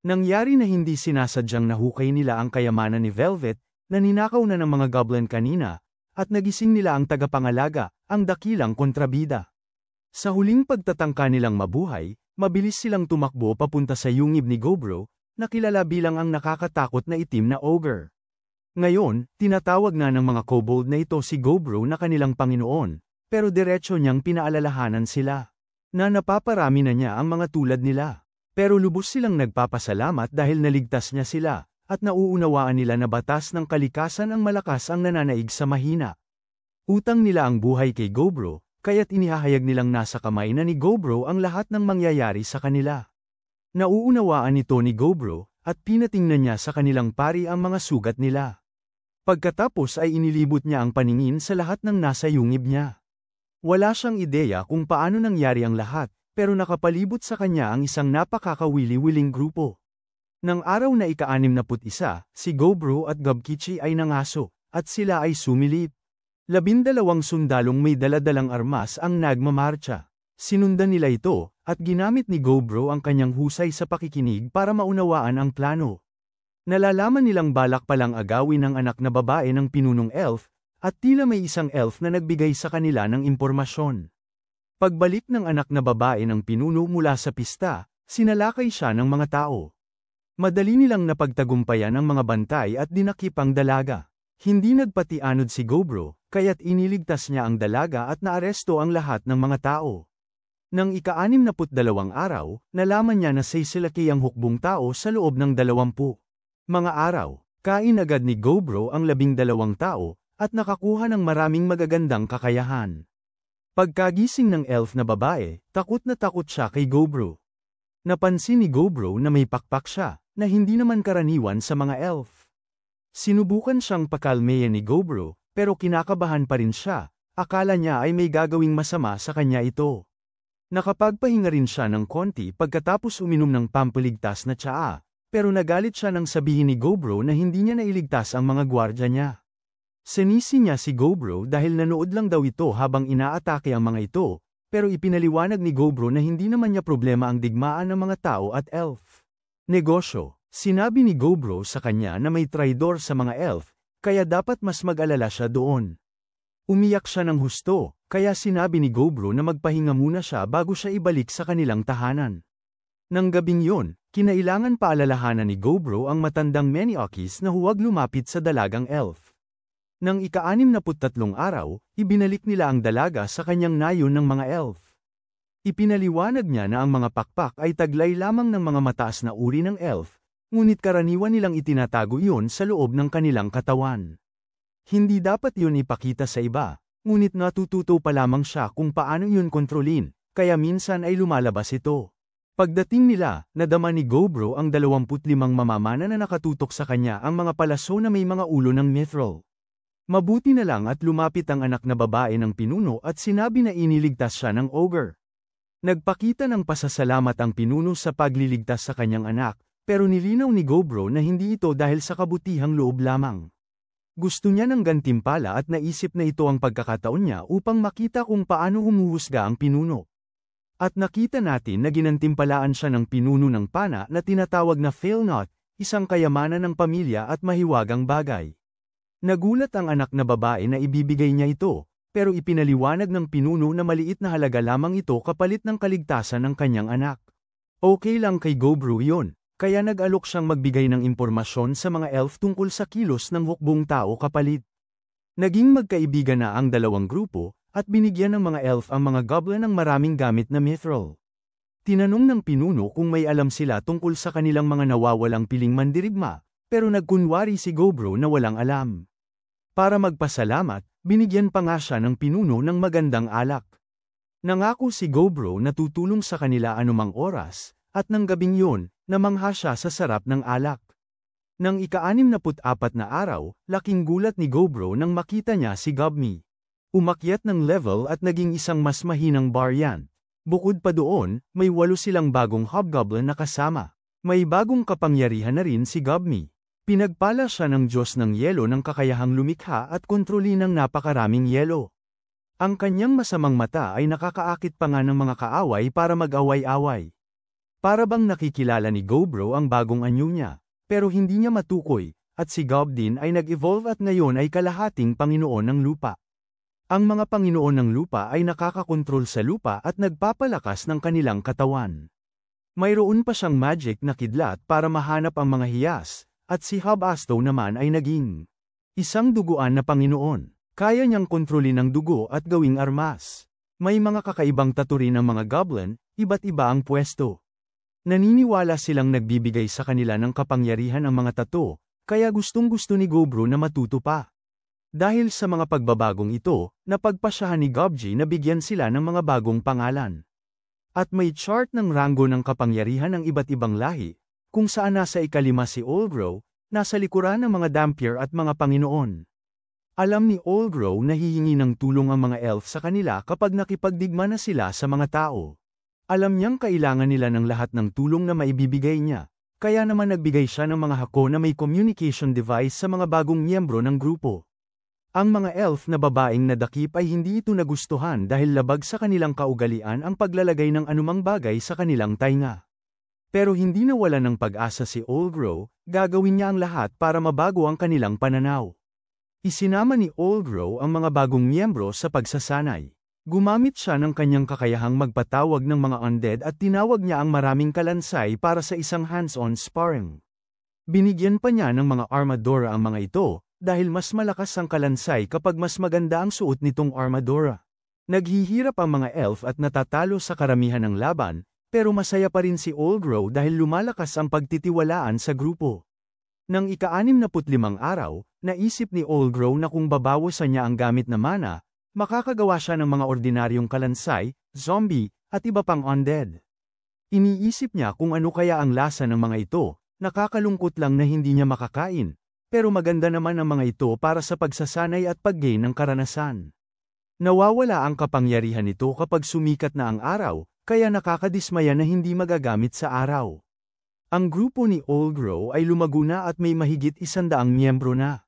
Nangyari na hindi sinasadyang nahukay nila ang kayamanan ni Velvet, na ninakaw na ng mga goblin kanina, at nagising nila ang tagapangalaga, ang dakilang kontrabida. Sa huling pagtatangka nilang mabuhay, mabilis silang tumakbo papunta sa yungib ni Gobro, na kilala bilang ang nakakatakot na itim na ogre. Ngayon, tinatawag na ng mga kobold na ito si Gobro na kanilang Panginoon, pero diretso niyang pinaalalahanan sila, na napaparami na niya ang mga tulad nila. Pero lubos silang nagpapasalamat dahil naligtas niya sila, at nauunawaan nila na batas ng kalikasan ang malakas ang nananaig sa mahina. Utang nila ang buhay kay Gobro, kaya't inihahayag nilang nasa kamay na ni Gobro ang lahat ng mangyayari sa kanila. Nauunawaan ito ni Gobro, at pinatingnan niya sa kanilang pari ang mga sugat nila. Pagkatapos ay inilibot niya ang paningin sa lahat ng nasa yungib niya. Wala siyang ideya kung paano nangyari ang lahat, pero nakapalibot sa kanya ang isang napakakawili-wiling grupo. Nang araw na ika-61, si Gobro at Gobkichi ay nangaso, at sila ay sumilip. 12 sundalong may daladalang armas ang nagmamarcha. Sinundan nila ito, at ginamit ni Gobro ang kanyang husay sa pakikinig para maunawaan ang plano. Nalalaman nilang balak palang agawin ang anak na babae ng pinunong elf, at tila may isang elf na nagbigay sa kanila ng impormasyon. Pagbalik ng anak na babae ng pinuno mula sa pista, sinalakay siya ng mga tao. Madali nilang napagtagumpayan ang mga bantay at dinakip ang dalaga. Hindi nagpatianod si Gobro, kaya't iniligtas niya ang dalaga at naaresto ang lahat ng mga tao. Nang ika-62 araw, nalaman niya na sisilaki ang hukbong tao sa loob ng 20 mga araw. Kain agad ni Gobro ang 12 tao, at nakakuha ng maraming magagandang kakayahan. Pagkagising ng elf na babae, takot na takot siya kay Gobro. Napansin ni Gobro na may pakpak siya, na hindi naman karaniwan sa mga elf. Sinubukan siyang pakalmeyan ni Gobro, pero kinakabahan pa rin siya, akala niya ay may gagawing masama sa kanya ito. Nakapagpahinga rin siya ng konti pagkatapos uminom ng pampaligtas na tsaa, pero nagalit siya nang sabihin ni Gobro na hindi niya nailigtas ang mga gwardya niya. Sinisi niya si Gobro dahil nanood lang daw ito habang inaatake ang mga ito, pero ipinaliwanag ni Gobro na hindi naman niya problema ang digmaan ng mga tao at elf. Negosyo, sinabi ni Gobro sa kanya na may traidor sa mga elf, kaya dapat mas mag-alala siya doon. Umiyak siya ng husto, kaya sinabi ni Gobro na magpahinga muna siya bago siya ibalik sa kanilang tahanan. Nang gabing yun, kinailangan paalalahanan ni Gobro ang matandang Maniokis na huwag lumapit sa dalagang elf. Nang ika-63 araw, ibinalik nila ang dalaga sa kanyang nayon ng mga elf. Ipinaliwanag niya na ang mga pakpak ay taglay lamang ng mga mataas na uri ng elf, ngunit karaniwan nilang itinatago iyon sa loob ng kanilang katawan. Hindi dapat yun ipakita sa iba, ngunit natututo pa lamang siya kung paano yun kontrolin, kaya minsan ay lumalabas ito. Pagdating nila, nadama ni Gobro ang 25 mamamana na nakatutok sa kanya ang mga palaso na may mga ulo ng mithril. Mabuti na lang at lumapit ang anak na babae ng pinuno at sinabi na iniligtas siya ng ogre. Nagpakita ng pasasalamat ang pinuno sa pagliligtas sa kanyang anak, pero nilinaw ni Gobro na hindi ito dahil sa kabutihang loob lamang. Gusto niya ng gantimpala at naisip na ito ang pagkakataon niya upang makita kung paano humuhusga ang pinuno. At nakita natin na ginantimpalaan siya ng pinuno ng pana na tinatawag na Failnaught, isang kayamanan ng pamilya at mahiwagang bagay. Nagulat ang anak na babae na ibibigay niya ito, pero ipinaliwanag ng pinuno na maliit na halaga lamang ito kapalit ng kaligtasan ng kanyang anak. Okay lang kay Gobro yun, kaya nag-alok siyang magbigay ng impormasyon sa mga elf tungkol sa kilos ng hukbong tao kapalit. Naging magkaibigan na ang dalawang grupo, at binigyan ng mga elf ang mga goblin ng maraming gamit na mithril. Tinanong ng pinuno kung may alam sila tungkol sa kanilang mga nawawalang piling mandirigma, pero nagkunwari si Gobro na walang alam. Para magpasalamat, binigyan pa nga siya ng pinuno ng magandang alak. Nangako si Gobro na tutulong sa kanila anumang oras, at nang gabing yun, namangha siya sa sarap ng alak. Nang ika-64 na araw, laking gulat ni Gobro nang makita niya si Gobmi. Umakyat ng level at naging isang mas mahinang bar yan. Bukod pa doon, may 8 silang bagong hobgoblin na kasama. May bagong kapangyarihan na rin si Gobmy. Pinagpala siya ng Diyos ng Yelo ng kakayahang lumikha at kontrolin ng napakaraming yelo. Ang kanyang masamang mata ay nakakaakit pa nga ng mga kaaway para mag-away-away. Para bang nakikilala ni Gobro ang bagong anyo niya, pero hindi niya matukoy, at si Gob din ay nag-evolve at ngayon ay kalahating Panginoon ng Lupa. Ang mga Panginoon ng Lupa ay nakakakontrol sa lupa at nagpapalakas ng kanilang katawan. Mayroon pa siyang magic na kidlat para mahanap ang mga hiyas, at si Hobasto naman ay naging isang duguan na Panginoon. Kaya niyang kontrolin ang dugo at gawing armas. May mga kakaibang tattoo rin ng mga goblin, iba't iba ang pwesto. Naniniwala silang nagbibigay sa kanila ng kapangyarihan ang mga tattoo, kaya gustong-gusto ni Gobro na matuto pa. Dahil sa mga pagbabagong ito, napagpasyahan ni Gobji na bigyan sila ng mga bagong pangalan. At may chart ng ranggo ng kapangyarihan ng iba't ibang lahi, kung saan nasa ika-5 si Olgro, nasa likuran ng mga Dampier at mga Panginoon. Alam ni Olgro na hihingi ng tulong ang mga elf sa kanila kapag nakipagdigma na sila sa mga tao. Alam niyang kailangan nila ng lahat ng tulong na maibibigay niya, kaya naman nagbigay siya ng mga hako na may communication device sa mga bagong miyembro ng grupo. Ang mga elf na babaeng nadakip ay hindi ito nagustuhan dahil labag sa kanilang kaugalian ang paglalagay ng anumang bagay sa kanilang tainga. Pero hindi nawala ng pag-asa si Olgro, gagawin niya ang lahat para mabago ang kanilang pananaw. Isinama ni Olgro ang mga bagong miyembro sa pagsasanay. Gumamit siya ng kanyang kakayahang magpatawag ng mga undead at tinawag niya ang maraming kalansay para sa isang hands-on sparring. Binigyan pa niya ng mga armadura ang mga ito, dahil mas malakas ang kalansay kapag mas maganda ang suot nitong armadura. Naghihirap ang mga elf at natatalo sa karamihan ng laban, pero masaya pa rin si Olgro dahil lumalakas ang pagtitiwalaan sa grupo. Nang ika-65 araw, naisip ni Olgro na kung babawasan niya ang gamit na mana, makakagawa siya ng mga ordinaryong kalansay, zombie, at iba pang undead. Iniisip niya kung ano kaya ang lasa ng mga ito, nakakalungkot lang na hindi niya makakain. Pero maganda naman ang mga ito para sa pagsasanay at pag-gain ng karanasan. Nawawala ang kapangyarihan nito kapag sumikat na ang araw, kaya nakakadismaya na hindi magagamit sa araw. Ang grupo ni Olgro ay lumago na at may mahigit 100 miyembro na.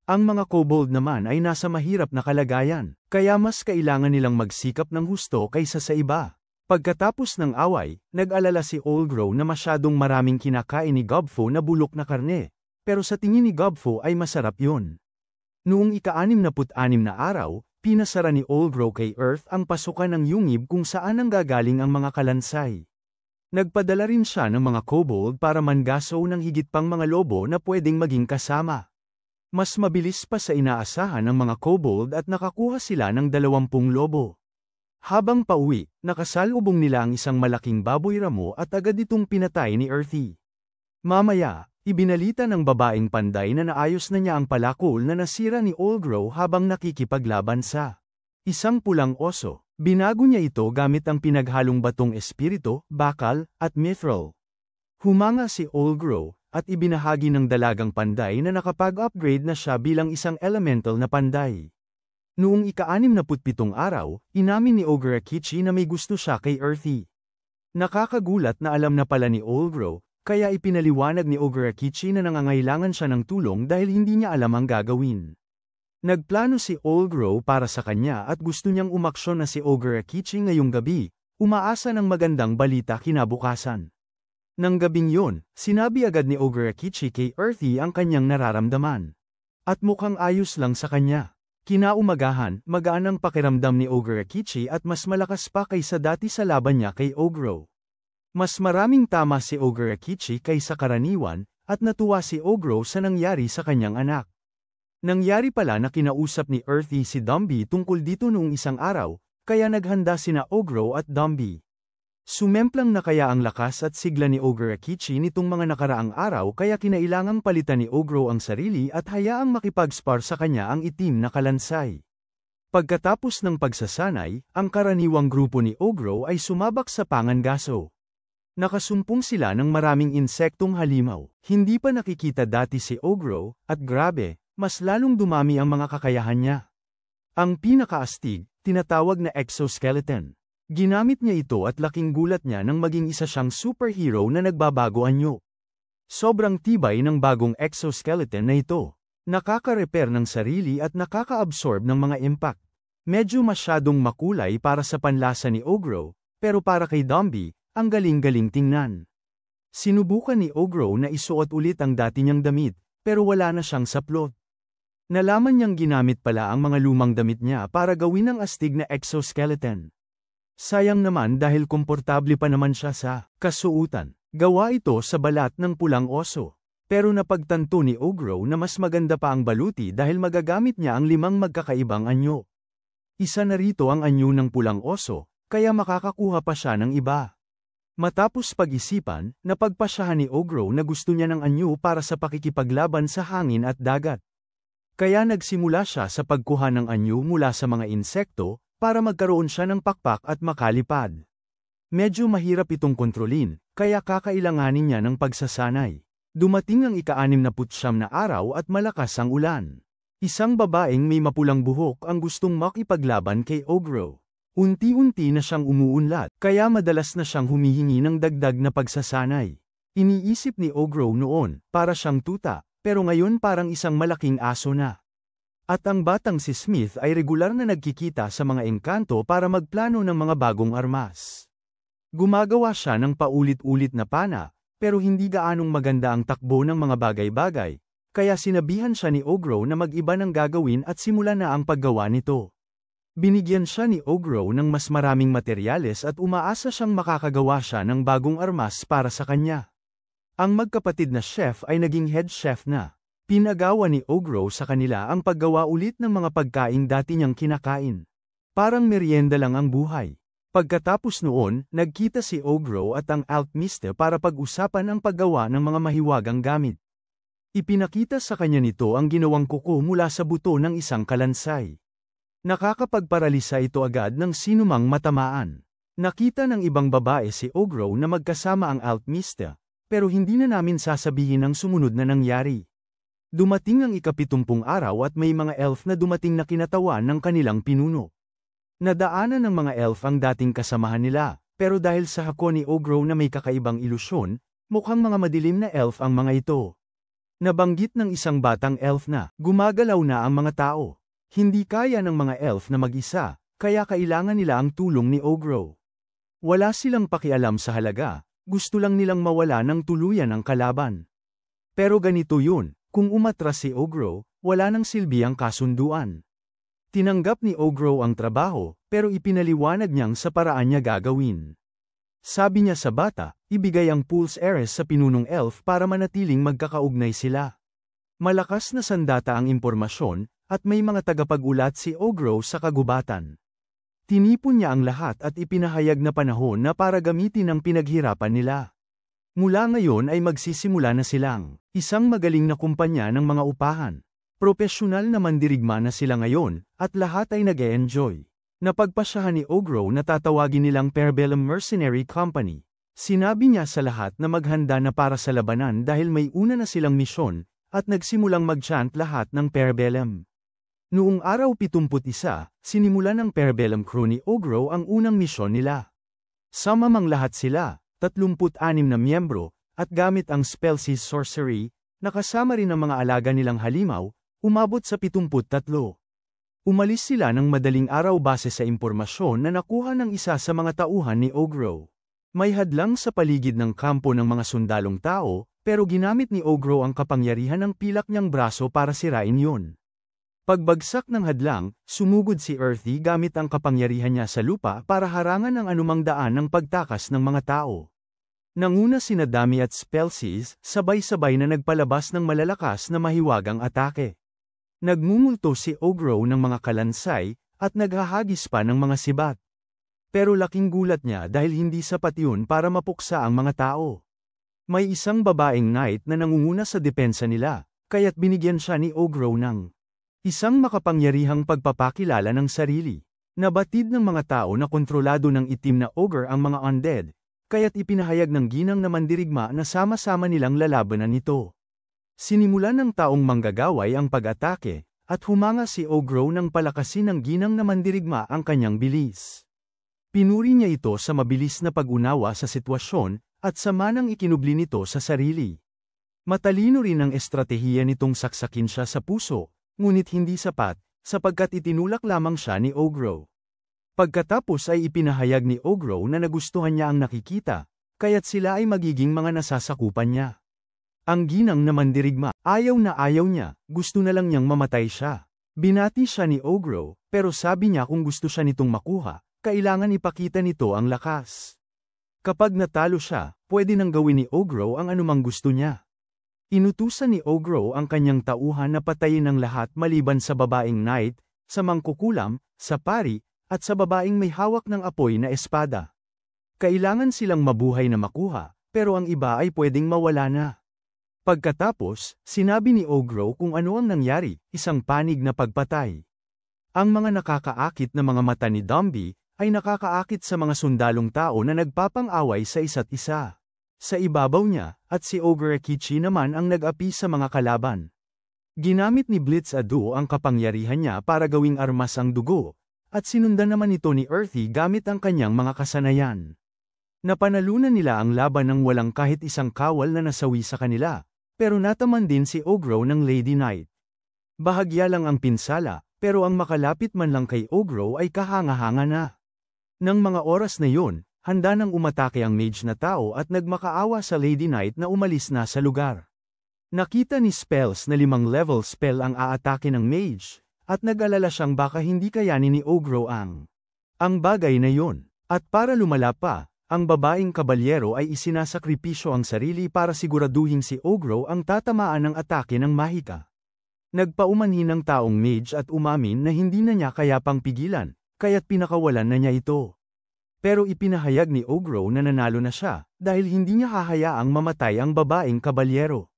Ang mga kobold naman ay nasa mahirap na kalagayan, kaya mas kailangan nilang magsikap ng husto kaysa sa iba. Pagkatapos ng away, nag-alala si Olgro na masyadong maraming kinakain ni Gobfo na bulok na karne. Pero sa tingin ni Gobfo ay masarap yun. Noong ika-66 na araw, pinasara ni Olgro kay Earth ang pasukan ng yungib kung saan nanggagaling ang mga kalansay. Nagpadala rin siya ng mga kobold para mangaso ng higit pang mga lobo na pwedeng maging kasama. Mas mabilis pa sa inaasahan ng mga kobold at nakakuha sila ng 20 lobo. Habang pauwi, nakasalubong nila ang isang malaking baboy ramo at agad itong pinatay ni Earthy. Mamaya, ibinalita ng babaeng panday na naayos na niya ang palakol na nasira ni Olgro habang nakikipaglaban sa isang pulang oso. Binago niya ito gamit ang pinaghalong batong espiritu, bakal, at mithril. Humanga si Olgro, at ibinahagi ng dalagang panday na nakapag-upgrade na siya bilang isang elemental na panday. Noong ika-67 araw, inamin ni Ogre Akichi na may gusto siya kay Earthy. Nakakagulat na alam na pala ni Olgro, kaya ipinaliwanag ni Ogre Akichi na nangangailangan siya ng tulong dahil hindi niya alam ang gagawin. Nagplano si Olgro para sa kanya at gusto niyang umaksyon na si Ogre Akichi ngayong gabi, umaasa ng magandang balita kinabukasan. Nang gabing yon, sinabi agad ni Ogre Akichi kay Earthy ang kanyang nararamdaman. At mukhang ayos lang sa kanya. Kinaumagahan, magaan ang pakiramdam ni Ogre Akichi at mas malakas pa kaysa dati sa laban niya kay Ogro. Mas maraming tama si Ogre Akichi kaysa karaniwan, at natuwa si Ogro sa nangyari sa kanyang anak. Nangyari pala na kinausap ni Earthy si Dumby tungkol dito noong isang araw, kaya naghanda sina Ogro at Dumby. Sumemplang na kaya ang lakas at sigla ni Ogre Akichi nitong mga nakaraang araw kaya kinailangang palitan ni Ogro ang sarili at hayaang makipagspar sa kanya ang itim na kalansay. Pagkatapos ng pagsasanay, ang karaniwang grupo ni Ogro ay sumabak sa pangangaso. Nakasumpong sila ng maraming insektong halimaw. Hindi pa nakikita dati si Ogro, at grabe, mas lalong dumami ang mga kakayahan niya. Ang pinakaastig, tinatawag na exoskeleton. Ginamit niya ito at laking gulat niya nang maging isa siyang superhero na nagbabago anyo. Sobrang tibay ng bagong exoskeleton na ito. Nakaka-repair ng sarili at nakaka-absorb ng mga impact. Medyo masyadong makulay para sa panlasa ni Ogro, pero para kay Dumby, ang galing-galing tingnan. Sinubukan ni Ogro na isuot ulit ang dati niyang damit, pero wala na siyang saplot. Nalaman niyang ginamit pala ang mga lumang damit niya para gawin ang astig na exoskeleton. Sayang naman dahil komportable pa naman siya sa kasuutan. Gawa ito sa balat ng pulang oso. Pero napagtanto ni Ogro na mas maganda pa ang baluti dahil magagamit niya ang 5 magkakaibang anyo. Isa na rito ang anyo ng pulang oso, kaya makakakuha pa siya ng iba. Matapos pag-isipan, napagpasyahan ni Ogro na gusto niya ng anyo para sa pakikipaglaban sa hangin at dagat. Kaya nagsimula siya sa pagkuha ng anyo mula sa mga insekto, para magkaroon siya ng pakpak at makalipad. Medyo mahirap itong kontrolin, kaya kakailanganin niya ng pagsasanay. Dumating ang ika-69 na araw at malakas ang ulan. Isang babaeng may mapulang buhok ang gustong makipaglaban kay Ogro. Unti-unti na siyang umuunlad, kaya madalas na siyang humihingi ng dagdag na pagsasanay. Iniisip ni Ogro noon, para siyang tuta, pero ngayon parang isang malaking aso na. At ang batang si Smith ay regular na nagkikita sa mga engkanto para magplano ng mga bagong armas. Gumagawa siya ng paulit-ulit na pana, pero hindi gaanong maganda ang takbo ng mga bagay-bagay, kaya sinabihan siya ni Ogro na mag-iba ng gagawin at simulan na ang paggawa nito. Binigyan siya ni Ogro ng mas maraming materyales at umaasa siyang makakagawa siya ng bagong armas para sa kanya. Ang magkapatid na chef ay naging head chef na. Pinagawa ni Ogro sa kanila ang paggawa ulit ng mga pagkaing dati niyang kinakain. Parang merienda lang ang buhay. Pagkatapos noon, nagkita si Ogro at ang alchemist para pag-usapan ang paggawa ng mga mahiwagang gamit. Ipinakita sa kanya nito ang ginawang kuko mula sa buto ng isang kalansay. Nakakapagparalisa ito agad ng sinumang matamaan. Nakita ng ibang babae si Ogro na magkasama ang alchemist, pero hindi na namin sasabihin ang sumunod na nangyari. Dumating ang ika-70 araw at may mga elf na dumating na kinatawan ng kanilang pinuno. Nadaanan ng mga elf ang dating kasamahan nila, pero dahil sa hako ni Ogro na may kakaibang ilusyon, mukhang mga madilim na elf ang mga ito. Nabanggit ng isang batang elf na, gumagalaw na ang mga tao. Hindi kaya ng mga elf na mag-isa, kaya kailangan nila ang tulong ni Ogro. Wala silang pakialam sa halaga, gusto lang nilang mawala ng tuluyan ang kalaban. Pero ganito yun. Kung umatras si Ogro, wala nang silbi ang kasunduan. Tinanggap ni Ogro ang trabaho, pero ipinaliwanag niyang sa paraan niya gagawin. Sabi niya sa bata, ibigay ang Pulse Heiress sa pinunong elf para manatiling magkakaugnay sila. Malakas na sandata ang impormasyon, at may mga tagapag-ulat si Ogro sa kagubatan. Tinipon niya ang lahat at ipinahayag na panahon na para gamitin ang pinaghirapan nila. Mula ngayon ay magsisimula na silang isang magaling na kumpanya ng mga upahan. Propesyonal na mandirigma na sila ngayon, at lahat ay nag-e-enjoy. Napagpasyahan ni Ogro na tatawagin nilang Perbellum Mercenary Company. Sinabi niya sa lahat na maghanda na para sa labanan dahil may una na silang misyon, at nagsimulang mag-chant lahat ng Perbellum. Noong araw 71, sinimulan ng Perbellum crew ni Ogro ang unang misyon nila. Samamang lahat sila, 36 na miyembro, at gamit ang Spellseas Sorcery, nakasama rin ang mga alaga nilang halimaw, umabot sa 73. Umalis sila ng madaling araw base sa impormasyon na nakuha ng isa sa mga tauhan ni Ogro. May hadlang sa paligid ng kampo ng mga sundalong tao, pero ginamit ni Ogro ang kapangyarihan ng pilak niyang braso para sirain yun. Pagbagsak ng hadlang, sumugod si Earthy gamit ang kapangyarihan niya sa lupa para harangan ang anumang daan ng pagtakas ng mga tao. Nanguna sina Dami at Spellseas, sabay-sabay na nagpalabas ng malalakas na mahiwagang atake. Nagmumulto si Ogro ng mga kalansay, at naghahagis pa ng mga sibat. Pero laking gulat niya dahil hindi sapat yun para mapuksa ang mga tao. May isang babaeng knight na nangunguna sa depensa nila, kaya't binigyan siya ni Ogro ng isang makapangyarihang pagpapakilala ng sarili. Nabatid ng mga tao na kontrolado ng itim na ogre ang mga undead, kaya't ipinahayag ng ginang na mandirigma na sama-sama nilang lalabanan nito. Sinimulan ng taong manggagaway ang pag-atake, at humanga si Ogro nang palakasin ng ginang na mandirigma ang kanyang bilis. Pinuri niya ito sa mabilis na pag-unawa sa sitwasyon, at sa manang ikinubli nito sa sarili. Matalino rin ang estratehiya nitong saksakin siya sa puso, ngunit hindi sapat, sapagkat itinulak lamang siya ni Ogro. Pagkatapos ay ipinahayag ni Ogro na nagustuhan niya ang nakikita, kaya't sila ay magiging mga nasasakupan niya. Ang ginang na mandirigma, ayaw niya, gusto na lang niyang mamatay siya. Binati siya ni Ogro, pero sabi niya kung gusto siya nitong makuha, kailangan ipakita nito ang lakas. Kapag natalo siya, pwede nang gawin ni Ogro ang anumang gusto niya. Inutusan ni Ogro ang kanyang tauhan na patayin ang lahat maliban sa babaeng knight, sa mangkukulam, sa pari, at sa babaeng may hawak ng apoy na espada. Kailangan silang mabuhay na makuha, pero ang iba ay pwedeng mawala na. Pagkatapos, sinabi ni Ogro kung ano ang nangyari, isang panig na pagpatay. Ang mga nakakaakit na mga mata ni Dumby ay nakakaakit sa mga sundalong tao na nagpapang-away sa isa't isa. Sa ibabaw niya, at si Ogre Kichi naman ang nag-api sa mga kalaban. Ginamit ni Blitz Adu ang kapangyarihan niya para gawing armas ang dugo, at sinundan naman ito ni Earthy gamit ang kanyang mga kasanayan. Napanalunan nila ang laban ng walang kahit isang kawal na nasawi sa kanila, pero nataman din si Ogro ng Lady Knight. Bahagya lang ang pinsala, pero ang makalapit man lang kay Ogro ay kahanga-hanga na. Nang mga oras na yun, handa nang umatake ang mage na tao at nagmakaawa sa Lady Knight na umalis na sa lugar. Nakita ni Spells na 5 level spell ang aatake ng mage, at nag-alala siyang baka hindi kayanin ni Ogro ang bagay na yun. At para lumala pa, ang babaeng kabalyero ay isinasakripisyo ang sarili para siguraduhin si Ogro ang tatamaan ng atake ng mahika. Nagpaumanhin ang taong mage at umamin na hindi na niya kaya pang pigilan, kaya't pinakawalan na niya ito. Pero ipinahayag ni Ogro na nanalo na siya, dahil hindi niya hahayaang mamatay ang babaeng kabalyero.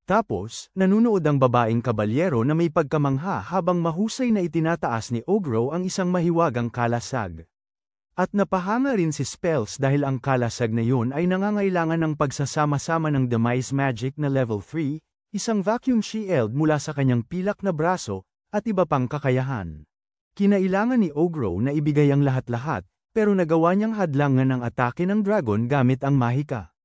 Tapos, nanunood ang babaeng kabalyero na may pagkamangha habang mahusay na itinataas ni Ogro ang isang mahiwagang kalasag. At napahanga rin si Spells dahil ang kalasag na yun ay nangangailangan ng pagsasama-sama ng Demise Magic na level 3, isang vacuum shield mula sa kanyang pilak na braso, at iba pang kakayahan. Kinailangan ni Ogro na ibigay ang lahat-lahat, pero nagawa niyang hadlangan ang atake ng dragon gamit ang mahika.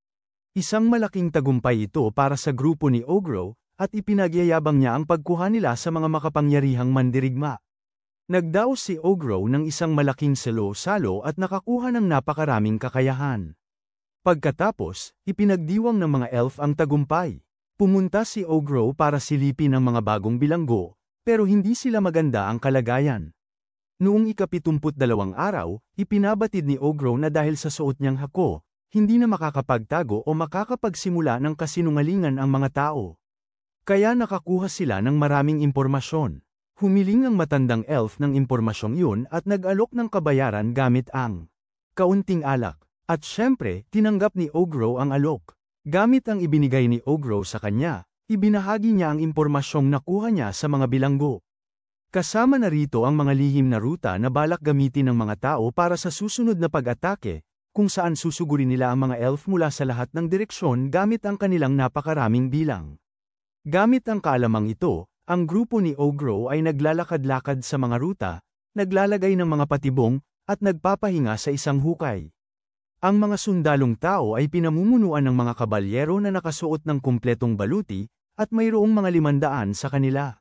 Isang malaking tagumpay ito para sa grupo ni Ogro, at ipinagyayabang niya ang pagkuha nila sa mga makapangyarihang mandirigma. Nagdaos si Ogro ng isang malaking salo-salo at nakakuha ng napakaraming kakayahan. Pagkatapos, ipinagdiwang ng mga elf ang tagumpay. Pumunta si Ogro para silipin ang mga bagong bilanggo, pero hindi sila maganda ang kalagayan. Noong ika-72 araw, ipinabatid ni Ogro na dahil sa suot niyang hako, hindi na makakapagtago o makakapagsimula ng kasinungalingan ang mga tao. Kaya nakakuha sila ng maraming impormasyon. Humiling ang matandang elf ng impormasyong yun at nag-alok ng kabayaran gamit ang kaunting alak. At syempre, tinanggap ni Ogro ang alok. Gamit ang ibinigay ni Ogro sa kanya, ibinahagi niya ang impormasyong nakuha niya sa mga bilanggo. Kasama na rito ang mga lihim na ruta na balak gamitin ng mga tao para sa susunod na pag-atake, kung saan susugurin nila ang mga elf mula sa lahat ng direksyon gamit ang kanilang napakaraming bilang. Gamit ang kaalamang ito, ang grupo ni Ogro ay naglalakad-lakad sa mga ruta, naglalagay ng mga patibong, at nagpapahinga sa isang hukay. Ang mga sundalong tao ay pinamumunuan ng mga kabalyero na nakasuot ng kumpletong baluti, at mayroong mga 500 sa kanila.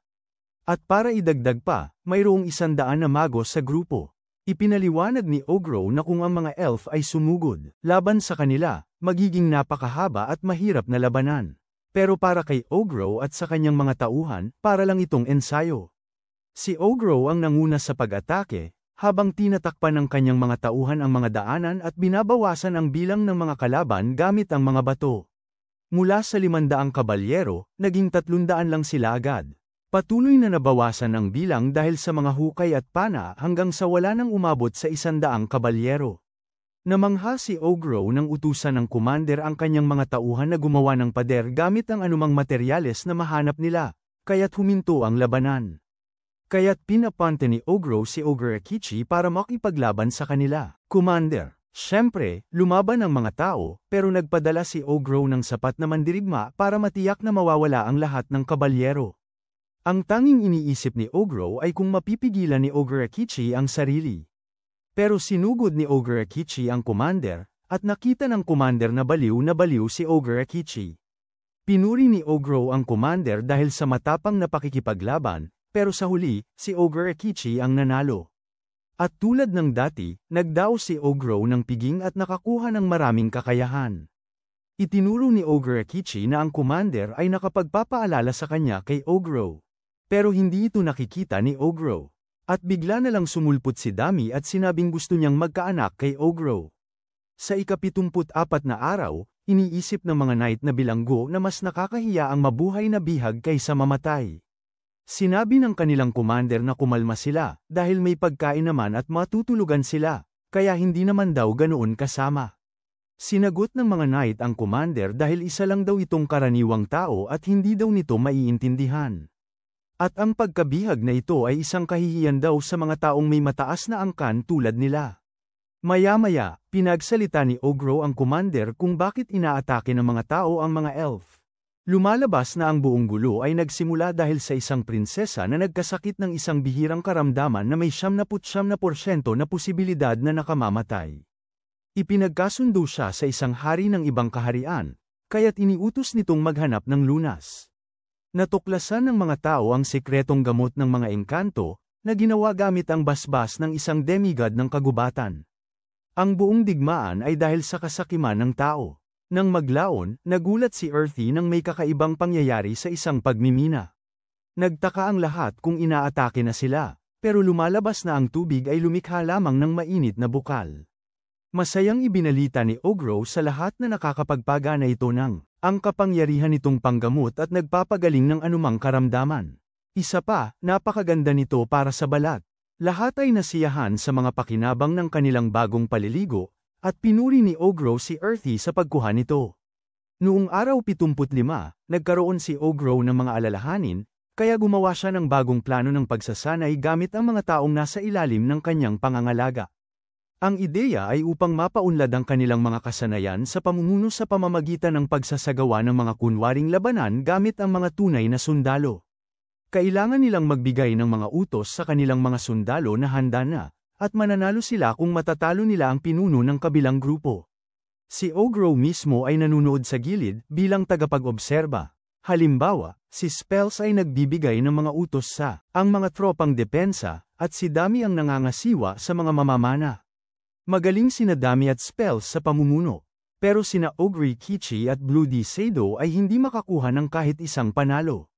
At para idagdag pa, mayroong 100 na magos sa grupo. Ipinaliwanag ni Ogro na kung ang mga elf ay sumugod laban sa kanila, magiging napakahaba at mahirap na labanan. Pero para kay Ogro at sa kanyang mga tauhan, para lang itong ensayo. Si Ogro ang nanguna sa pag-atake, habang tinatakpan ng kanyang mga tauhan ang mga daanan at binabawasan ang bilang ng mga kalaban gamit ang mga bato. Mula sa 500 kabalyero, naging 300 lang sila agad. Patuloy na nabawasan ang bilang dahil sa mga hukay at pana hanggang sa wala nang umabot sa 100 kabalyero. Namangha si Ogro nang utusan ng commander ang kanyang mga tauhan na gumawa ng pader gamit ang anumang materyales na mahanap nila, kaya't huminto ang labanan. Kaya't pinapante ni Ogro si Ogre Kichi para makipaglaban sa kanila. Commander, syempre, lumaban ang mga tao, pero nagpadala si Ogro ng sapat na mandirigma para matiyak na mawawala ang lahat ng kabalyero. Ang tanging iniisip ni Ogro ay kung mapipigilan ni Ogre Kichi ang sarili. Pero sinugod ni Ogre Akechi ang commander, at nakita ng commander na baliw si Ogre Akechi. Pinuri ni Ogro ang commander dahil sa matapang na pakikipaglaban, pero sa huli, si Ogre Akechi ang nanalo. At tulad ng dati, nagdaos si Ogro ng piging at nakakuha ng maraming kakayahan. Itinuro ni Ogre Akechi na ang commander ay nakapagpapaalala sa kanya kay Ogro. Pero hindi ito nakikita ni Ogro. At bigla na lang sumulpot si Dami at sinabing gusto niyang magkaanak kay Ogro. Sa ika-74 na araw, iniisip ng mga knight na bilanggo na mas nakakahiya ang mabuhay na bihag kaysa mamatay. Sinabi ng kanilang commander na kumalma sila, dahil may pagkain naman at matutulugan sila, kaya hindi naman daw ganoon kasama. Sinagot ng mga knight ang commander dahil isa lang daw itong karaniwang tao at hindi daw nito maiintindihan. At ang pagkabihag na ito ay isang kahihiyan daw sa mga taong may mataas na angkan tulad nila. Maya-maya, pinagsalita ni Ogro ang commander kung bakit inaatake ng mga tao ang mga elf. Lumalabas na ang buong gulo ay nagsimula dahil sa isang prinsesa na nagkasakit ng isang bihirang karamdaman na may 79% na posibilidad na nakamamatay. Ipinagkasundo siya sa isang hari ng ibang kaharian, kaya't iniutos nitong maghanap ng lunas. Natuklasan ng mga tao ang sekretong gamot ng mga engkanto, na ginawa gamit ang basbas ng isang demigod ng kagubatan. Ang buong digmaan ay dahil sa kasakiman ng tao. Nang maglaon, nagulat si Earthy nang may kakaibang pangyayari sa isang pagmimina. Nagtaka ang lahat kung inaatake na sila, pero lumalabas na ang tubig ay lumikha lamang ng mainit na bukal. Masayang ibinalita ni Ogro sa lahat na nakakapagpagana ito ng ang kapangyarihan nitong panggamot at nagpapagaling ng anumang karamdaman. Isa pa, napakaganda nito para sa balat. Lahat ay nasiyahan sa mga pakinabang ng kanilang bagong paliligo, at pinuri ni Ogro si Earthy sa pagkuha nito. Noong araw 75, nagkaroon si Ogro ng mga alalahanin, kaya gumawa siya ng bagong plano ng pagsasanay gamit ang mga taong nasa ilalim ng kanyang pangangalaga. Ang ideya ay upang mapaunlad ang kanilang mga kasanayan sa pamumuno sa pamamagitan ng pagsasagawa ng mga kunwaring labanan gamit ang mga tunay na sundalo. Kailangan nilang magbigay ng mga utos sa kanilang mga sundalo na handa na, at mananalo sila kung matatalo nila ang pinuno ng kabilang grupo. Si Ogro mismo ay nanunood sa gilid bilang tagapag-obserba. Halimbawa, si Spells ay nagbibigay ng mga utos sa ang mga tropang depensa, at si Dami ang nangangasiwa sa mga mamamana. Magaling sina Dami at Spells sa pamumuno, pero sina Ogre Akechi at Bloody Sado ay hindi makakuha ng kahit isang panalo.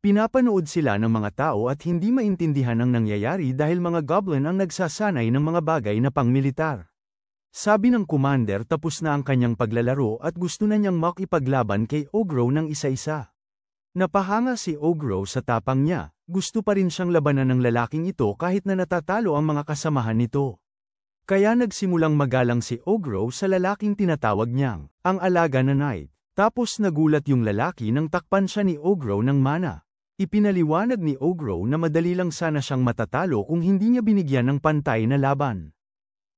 Pinapanood sila ng mga tao at hindi maintindihan ang nangyayari dahil mga goblin ang nagsasanay ng mga bagay na pangmilitar. Sabi ng commander tapos na ang kanyang paglalaro at gusto na niyang makipaglaban kay Ogro ng isa-isa. Napahanga si Ogro sa tapang niya, gusto pa rin siyang labanan ng lalaking ito kahit na natatalo ang mga kasamahan nito. Kaya nagsimulang magalang si Ogro sa lalaking tinatawag niyang ang alaga na knight. Tapos nagulat yung lalaki nang takpan siya ni Ogro ng mana. Ipinaliwanag ni Ogro na madali lang sana siyang matatalo kung hindi niya binigyan ng pantay na laban.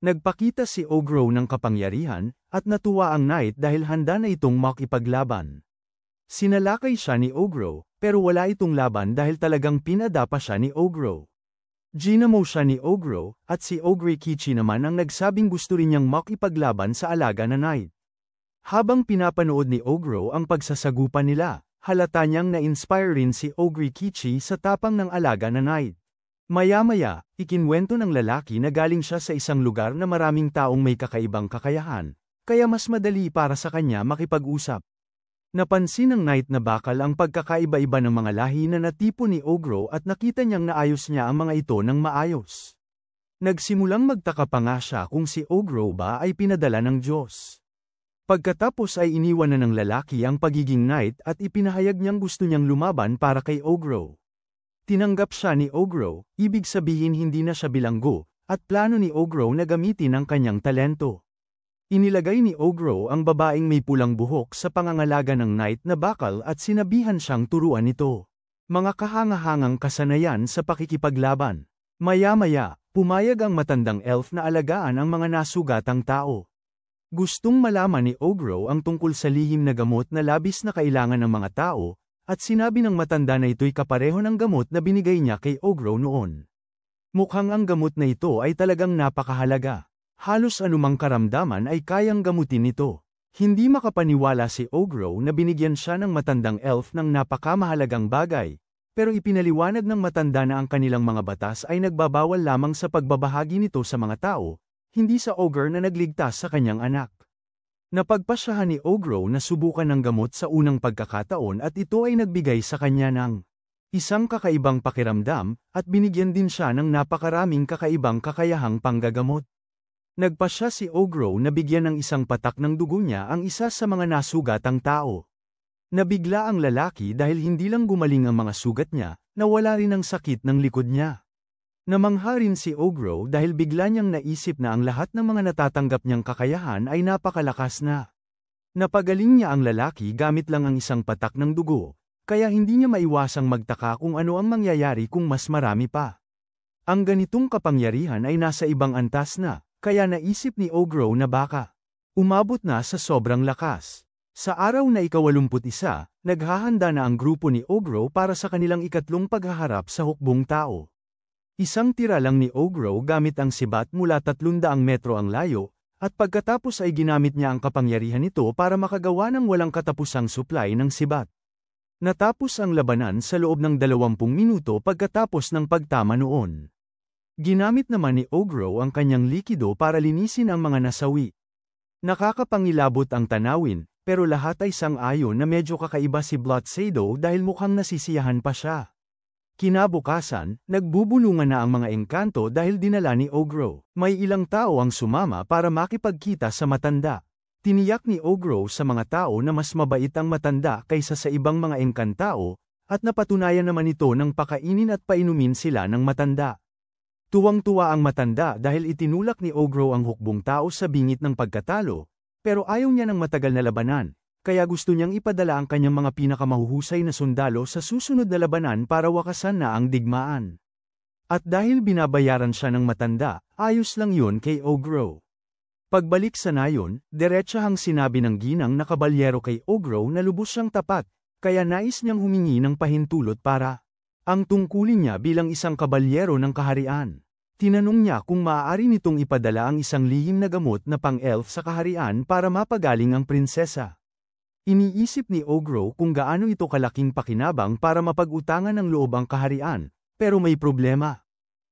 Nagpakita si Ogro ng kapangyarihan, at natuwa ang knight dahil handa na itong makipaglaban. Sinalakay siya ni Ogro, pero wala itong laban dahil talagang pinadapa siya ni Ogro. Ginamo siya ni Ogro, at si Ogre Akechi naman ang nagsabing gusto rin niyang makipaglaban sa alaga na knight. Habang pinapanood ni Ogro ang pagsasagupan nila, halata niyang na-inspire rin si Ogre Akechi sa tapang ng alaga na knight. Maya-maya, ikinwento ng lalaki na galing siya sa isang lugar na maraming taong may kakaibang kakayahan, kaya mas madali para sa kanya makipag-usap. Napansin ng knight na bakal ang pagkakaiba-iba ng mga lahi na natipo ni Ogro at nakita niyang naayos niya ang mga ito ng maayos. Nagsimulang magtaka pa nga siya kung si Ogro ba ay pinadala ng Diyos. Pagkatapos ay iniwan na ng lalaki ang pagiging knight at ipinahayag niyang gusto niyang lumaban para kay Ogro. Tinanggap siya ni Ogro, ibig sabihin hindi na siya bilanggo, at plano ni Ogro na gamitin ang kanyang talento. Inilagay ni Ogro ang babaeng may pulang buhok sa pangangalaga ng knight na bakal at sinabihan siyang turuan ito. Mga kahangahangang kasanayan sa pakikipaglaban. Maya-maya, pumayag ang matandang elf na alagaan ang mga nasugatang tao. Gustong malaman ni Ogro ang tungkol sa lihim na gamot na labis na kailangan ng mga tao, at sinabi ng matanda na ito'y kapareho ng gamot na binigay niya kay Ogro noon. Mukhang ang gamot na ito ay talagang napakahalaga. Halos anumang karamdaman ay kayang gamutin nito. Hindi makapaniwala si Ogro na binigyan siya ng matandang elf ng napakamahalagang bagay, pero ipinaliwanag ng matanda na ang kanilang mga batas ay nagbabawal lamang sa pagbabahagi nito sa mga tao, hindi sa ogre na nagligtas sa kanyang anak. Napagpasyahan ni Ogro na subukan ng gamot sa unang pagkakataon at ito ay nagbigay sa kanya ng isang kakaibang pakiramdam at binigyan din siya ng napakaraming kakaibang kakayahang panggagamot. Nagpasya si Ogro na bigyan ng isang patak ng dugo niya ang isa sa mga nasugatang tao. Nabigla ang lalaki dahil hindi lang gumaling ang mga sugat niya, nawala rin ang sakit ng likod niya. Namangha rin si Ogro dahil bigla niyang naisip na ang lahat ng mga natatanggap niyang kakayahan ay napakalakas na. Napagaling niya ang lalaki gamit lang ang isang patak ng dugo, kaya hindi niya maiwasang magtaka kung ano ang mangyayari kung mas marami pa. Ang ganitong kapangyarihan ay nasa ibang antas na. Kaya naisip ni Ogro na baka umabot na sa sobrang lakas. Sa araw na ika-81, naghahanda na ang grupo ni Ogro para sa kanilang ikatlong paghaharap sa hukbong tao. Isang tira lang ni Ogro gamit ang sibat mula 300 metro ang layo, at pagkatapos ay ginamit niya ang kapangyarihan nito para makagawa ng walang katapusang supply ng sibat. Natapos ang labanan sa loob ng 20 minuto pagkatapos ng pagtama noon. Ginamit naman ni Ogro ang kanyang likido para linisin ang mga nasawi. Nakakapangilabot ang tanawin, pero lahat ay sang-ayon na medyo kakaiba si Bloodshado dahil mukhang nasisiyahan pa siya. Kinabukasan, nagbubulungan na ang mga engkanto dahil dinala ni Ogro. May ilang tao ang sumama para makipagkita sa matanda. Tiniyak ni Ogro sa mga tao na mas mabait ang matanda kaysa sa ibang mga engkantao, at napatunayan naman ito nang pakainin at painumin sila ng matanda. Tuwang-tuwa ang matanda dahil itinulak ni Ogro ang hukbong tao sa bingit ng pagkatalo, pero ayaw niya ng matagal na labanan, kaya gusto niyang ipadala ang kanyang mga pinakamahuhusay na sundalo sa susunod na labanan para wakasan na ang digmaan. At dahil binabayaran siya ng matanda, ayos lang yun kay Ogro. Pagbalik sa nayon, diretsahang sinabi ng ginang na kabalyero kay Ogro na lubos siyang tapat, kaya nais niyang humingi ng pahintulot para ang tungkulin niya bilang isang kabalyero ng kaharian. Tinanong niya kung maaari nitong ipadala ang isang lihim na gamot na pang-elf sa kaharian para mapagaling ang prinsesa. Iniisip ni Ogro kung gaano ito kalaking pakinabang para mapag-utangan ng loob ang kaharian, pero may problema.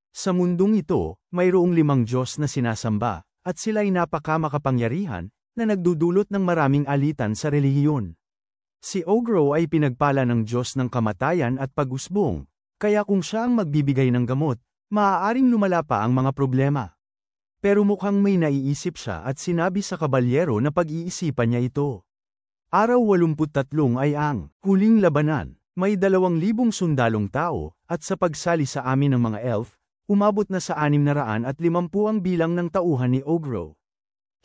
Sa mundong ito, mayroong 5 Diyos na sinasamba, at sila'y napakamakapangyarihan, na nagdudulot ng maraming alitan sa relihiyon. Si Ogro ay pinagpala ng Diyos ng kamatayan at pag-usbong, kaya kung siya ang magbibigay ng gamot, maaaring lumala pa ang mga problema. Pero mukhang may naiisip siya at sinabi sa kabalyero na pag-iisipan niya ito. Araw 83 ay ang huling labanan, may 2,000 sundalong tao, at sa pagsali sa amin ng mga elf, umabot na sa 650 ang bilang ng tauhan ni Ogro.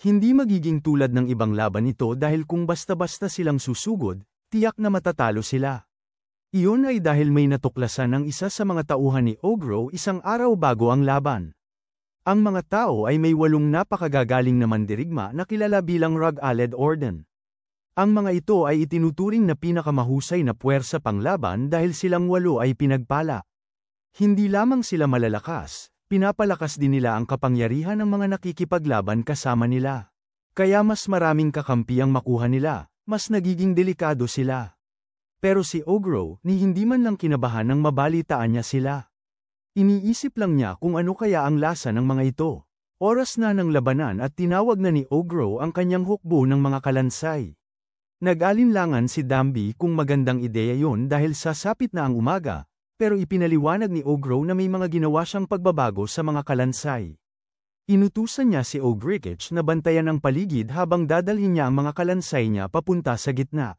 Hindi magiging tulad ng ibang laban ito dahil kung basta-basta silang susugod, tiyak na matatalo sila. Iyon ay dahil may natuklasan ng isa sa mga tauhan ni Ogro isang araw bago ang laban. Ang mga tao ay may 8 napakagagaling na mandirigma na kilala bilang Rag-Aled Orden. Ang mga ito ay itinuturing na pinakamahusay na puwersa panglaban dahil silang 8 ay pinagpala. Hindi lamang sila malalakas, pinapalakas din nila ang kapangyarihan ng mga nakikipaglaban kasama nila. Kaya mas maraming kakampi ang makuha nila, mas nagiging delikado sila. Pero si Ogro, ni hindi man lang kinabahan nang mabalitaan niya sila. Iniisip lang niya kung ano kaya ang lasa ng mga ito. Oras na ng labanan at tinawag na ni Ogro ang kanyang hukbo ng mga kalansay. Nag-alinlangan si Dambi kung magandang ideya yon dahil sasapit na ang umaga, pero ipinaliwanag ni Ogro na may mga ginawa siyang pagbabago sa mga kalansay. Inutusan niya si Ogrikich na bantayan ang paligid habang dadalhin niya ang mga kalansay niya papunta sa gitna.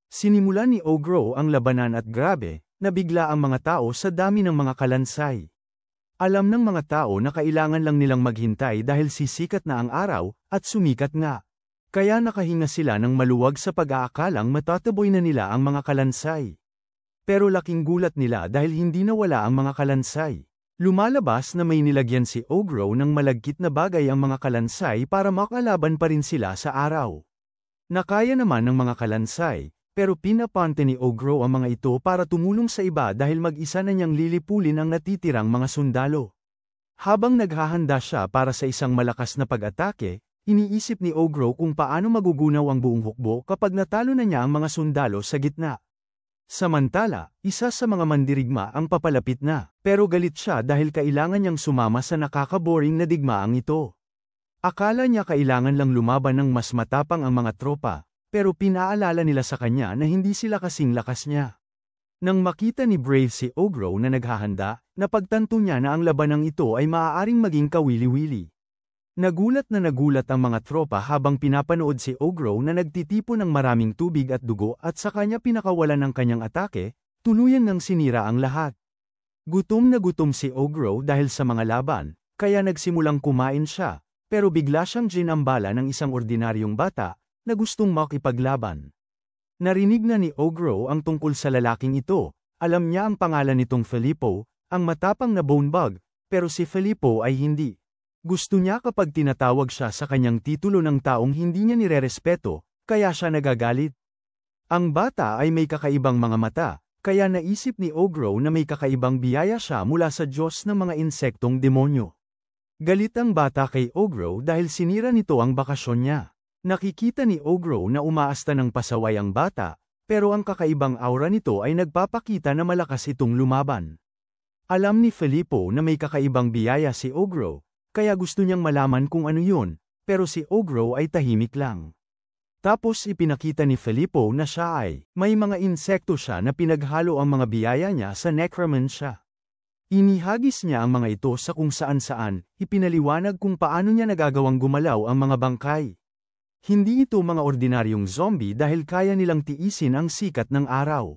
Sinimulan ni Ogro ang labanan at grabe, nabigla ang mga tao sa dami ng mga kalansay. Alam ng mga tao na kailangan lang nilang maghintay dahil sisikat na ang araw, at sumikat nga. Kaya nakahinga sila ng maluwag sa pag-aakalang matataboy na nila ang mga kalansay. Pero laking gulat nila dahil hindi nawala ang mga kalansay. Lumalabas na may nilagyan si Ogro ng malagkit na bagay ang mga kalansay para makalaban pa rin sila sa araw. Nakaya naman ng mga kalansay, pero pinapante ni Ogro ang mga ito para tumulong sa iba dahil mag-isa na niyang lilipulin ang natitirang mga sundalo. Habang naghahanda siya para sa isang malakas na pag-atake, iniisip ni Ogro kung paano magugunaw ang buong hukbo kapag natalo na niya ang mga sundalo sa gitna. Samantala, isa sa mga mandirigma ang papalapit na, pero galit siya dahil kailangan niyang sumama sa nakakaboring na digmaang ito. Akala niya kailangan lang lumaban ng mas matapang ang mga tropa, pero pinaalala nila sa kanya na hindi sila kasing lakas niya. Nang makita ni Brave si Ogro na naghahanda, napagtanto niya na ang labanang ito ay maaaring maging kawili-wili. Nagulat ang mga tropa habang pinapanood si Ogro na nagtitipon ng maraming tubig at dugo at sa kanya pinakawalan ng kanyang atake, tuluyan ng sinira ang lahat. Gutom na gutom si Ogro dahil sa mga laban, kaya nagsimulang kumain siya, pero bigla siyang ginambala ng isang ordinaryong bata na gustong makipaglaban. Narinig na ni Ogro ang tungkol sa lalaking ito, alam niya ang pangalan nitong Filippo, ang matapang na bone bug, pero si Filippo ay hindi. Gusto niya kapag tinatawag siya sa kanyang titulo ng taong hindi niya nirerespeto, kaya siya nagagalit. Ang bata ay may kakaibang mga mata, kaya naisip ni Ogro na may kakaibang biyaya siya mula sa Diyos ng mga insektong demonyo. Galit ang bata kay Ogro dahil sinira nito ang bakasyon niya. Nakikita ni Ogro na umaasta ng pasaway ang bata, pero ang kakaibang aura nito ay nagpapakita na malakas itong lumaban. Alam ni Filippo na may kakaibang biyaya si Ogro, kaya gusto niyang malaman kung ano yun, pero si Ogro ay tahimik lang. Tapos ipinakita ni Filippo na siya ay may mga insekto siya na pinaghalo ang mga biyaya niya sa necromancia. Inihagis niya ang mga ito sa kung saan-saan, ipinaliwanag kung paano niya nagagawang gumalaw ang mga bangkay. Hindi ito mga ordinaryong zombie dahil kaya nilang tiisin ang sikat ng araw.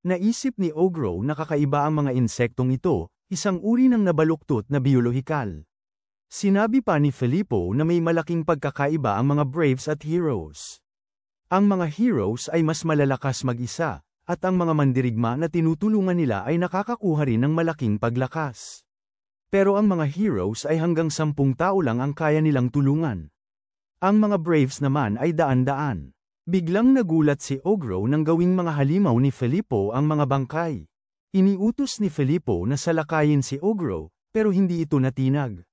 Naisip ni Ogro na kakaiba ang mga insektong ito, isang uri ng nabaluktot na biolohikal. Sinabi pa ni Filippo na may malaking pagkakaiba ang mga Braves at Heroes. Ang mga Heroes ay mas malalakas mag-isa, at ang mga mandirigma na tinutulungan nila ay nakakakuha rin ng malaking paglakas. Pero ang mga Heroes ay hanggang 10 tao lang ang kaya nilang tulungan. Ang mga Braves naman ay daan-daan. Biglang nagulat si Ogro nang gawing mga halimaw ni Filippo ang mga bangkay. Iniutos ni Filippo na salakayin si Ogro, pero hindi ito natinag.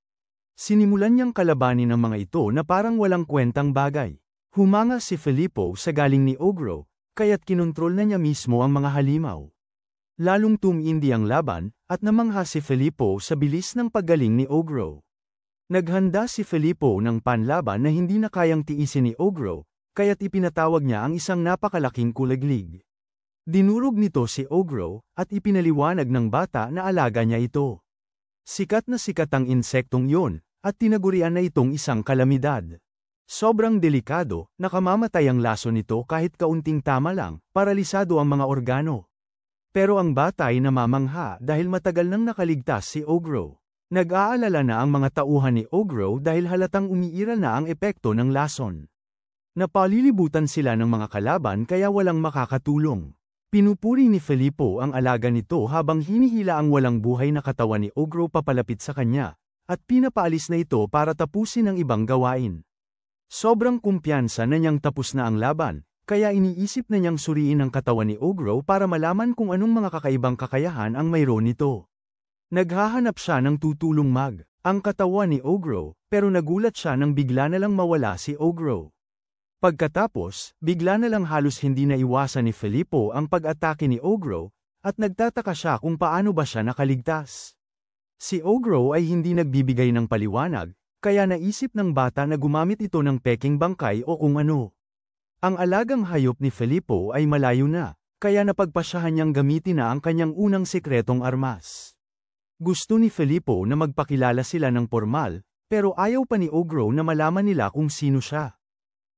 Sinimulan niyang kalabanin ang mga ito na parang walang kwentang bagay. Humanga si Filippo sa galing ni Ogro, kaya't kinontrol na niya mismo ang mga halimaw. Lalong tumindi ang laban, at namangha si Filippo sa bilis ng paggaling ni Ogro. Naghanda si Filippo ng panlaban na hindi na kayang tiisin ni Ogro, kaya't ipinatawag niya ang isang napakalaking kuliglig. Dinurog nito si Ogro, at ipinaliwanag ng bata na alaga niya ito. Sikat na sikat ang insektong yon, at tinagurian na itong isang kalamidad. Sobrang delikado, nakamamatay ang laso nito kahit kaunting tama lang, paralisado ang mga organo. Pero ang bata ay namamangha dahil matagal nang nakaligtas si Ogro. Nag-aalala na ang mga tauhan ni Ogro dahil halatang umiiral na ang epekto ng lason. Napalilibutan sila ng mga kalaban kaya walang makakatulong. Pinupuri ni Filippo ang alaga nito habang hinihila ang walang buhay na katawan ni Ogro papalapit sa kanya, at pinapaalis na ito para tapusin ang ibang gawain. Sobrang kumpiyansa na niyang tapos na ang laban, kaya iniisip na niyang suriin ang katawan ni Ogro para malaman kung anong mga kakaibang kakayahan ang mayroon nito. Naghahanap siya ng tutulong ang katawan ni Ogro, pero nagulat siya nang bigla na lang mawala si Ogro. Pagkatapos, bigla na lang halos hindi na iwasan ni Filippo ang pag-atake ni Ogro, at nagtataka siya kung paano ba siya nakaligtas. Si Ogro ay hindi nagbibigay ng paliwanag, kaya naisip ng bata na gumamit ito ng peking bangkay o kung ano. Ang alagang hayop ni Filippo ay malayo na, kaya napagpasyahan niyang gamitin na ang kanyang unang sekretong armas. Gusto ni Filippo na magpakilala sila ng pormal, pero ayaw pa ni Ogro na malaman nila kung sino siya.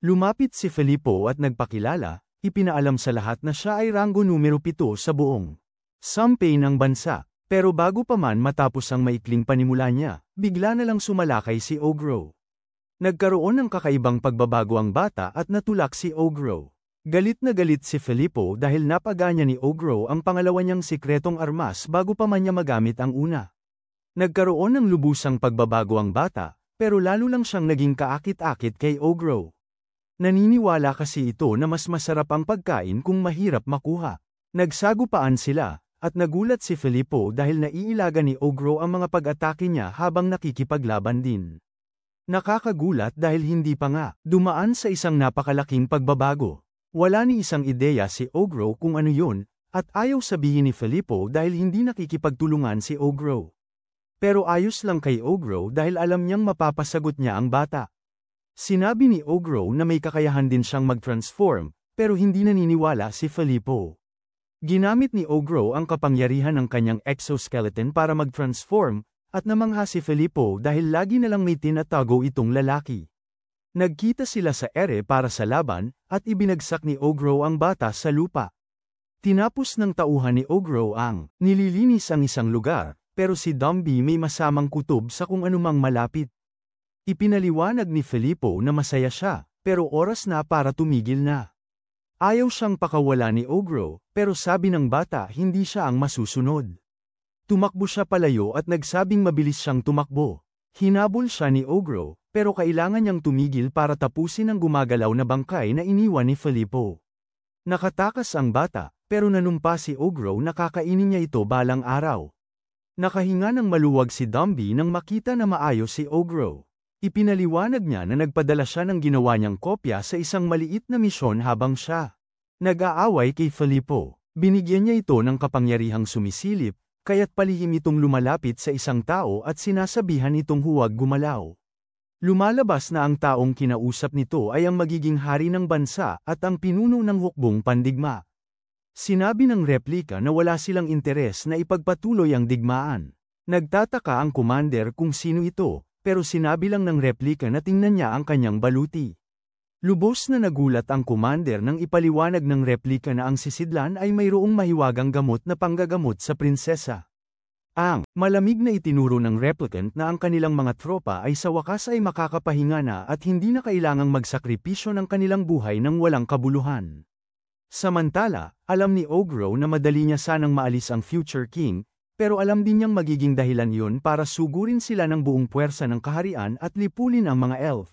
Lumapit si Filippo at nagpakilala, ipinaalam sa lahat na siya ay ranggo numero 7 sa buong sampe ng bansa. Pero bago pa man matapos ang maikling panimula niya, bigla na lang sumalakay si Ogro. Nagkaroon ng kakaibang pagbabago ang bata at natulak si Ogro. Galit na galit si Filippo dahil napaganya ni Ogro ang pangalawa niyang sikretong armas bago pa man niya magamit ang una. Nagkaroon ng lubusang pagbabago ang bata, pero lalo lang siyang naging kaakit-akit kay Ogro. Naniniwala kasi ito na mas masarap ang pagkain kung mahirap makuha. Nagsagupaan sila, at nagulat si Filippo dahil naiilaga ni Ogro ang mga pag-atake niya habang nakikipaglaban din. Nakakagulat dahil hindi pa nga dumaan sa isang napakalaking pagbabago. Wala ni isang ideya si Ogro kung ano yun, at ayaw sabihin ni Filippo dahil hindi nakikipagtulungan si Ogro. Pero ayos lang kay Ogro dahil alam niyang mapapasagot niya ang bata. Sinabi ni Ogro na may kakayahan din siyang mag-transform, pero hindi naniniwala si Filippo. Ginamit ni Ogro ang kapangyarihan ng kanyang exoskeleton para mag-transform, at namangha si Filippo dahil lagi na lang may tinatago itong lalaki. Nagkita sila sa ere para sa laban, at ibinagsak ni Ogro ang bata sa lupa. Tinapos ng tauhan ni Ogro ang nililinis ang isang lugar, pero si Dumby may masamang kutob sa kung anumang malapit. Ipinaliwanag ni Filippo na masaya siya, pero oras na para tumigil na. Ayaw siyang pakawala ni Ogro, pero sabi ng bata hindi siya ang masusunod. Tumakbo siya palayo at nagsabing mabilis siyang tumakbo. Hinabol siya ni Ogro, pero kailangan niyang tumigil para tapusin ang gumagalaw na bangkay na iniwan ni Filippo. Nakatakas ang bata, pero nanumpa si Ogro na kakainin niya ito balang araw. Nakahinga ng maluwag si Dumby nang makita na maayos si Ogro. Ipinaliwanag niya na nagpadala siya ng ginawa niyang kopya sa isang maliit na misyon habang siya nag-aaway kay Filippo. Binigyan niya ito ng kapangyarihang sumisilip, kaya't palihim itong lumalapit sa isang tao at sinasabihan itong huwag gumalaw. Lumalabas na ang taong kinausap nito ay ang magiging hari ng bansa at ang pinuno ng hukbong pandigma. Sinabi ng replika na wala silang interes na ipagpatuloy ang digmaan. Nagtataka ang commander kung sino ito, pero sinabi lang ng replika na tingnan niya ang kanyang baluti. Lubos na nagulat ang commander nang ipaliwanag ng replika na ang sisidlan ay mayroong mahiwagang gamot na panggagamot sa prinsesa. Ang malamig na itinuro ng replicant na ang kanilang mga tropa ay sa wakas ay makakapahinga na at hindi na kailangang magsakripisyo ng kanilang buhay ng walang kabuluhan. Samantala, alam ni Ogro na madali niya sanang maalis ang future king, pero alam din niyang magiging dahilan yun para sugurin sila ng buong puwersa ng kaharian at lipulin ang mga elf.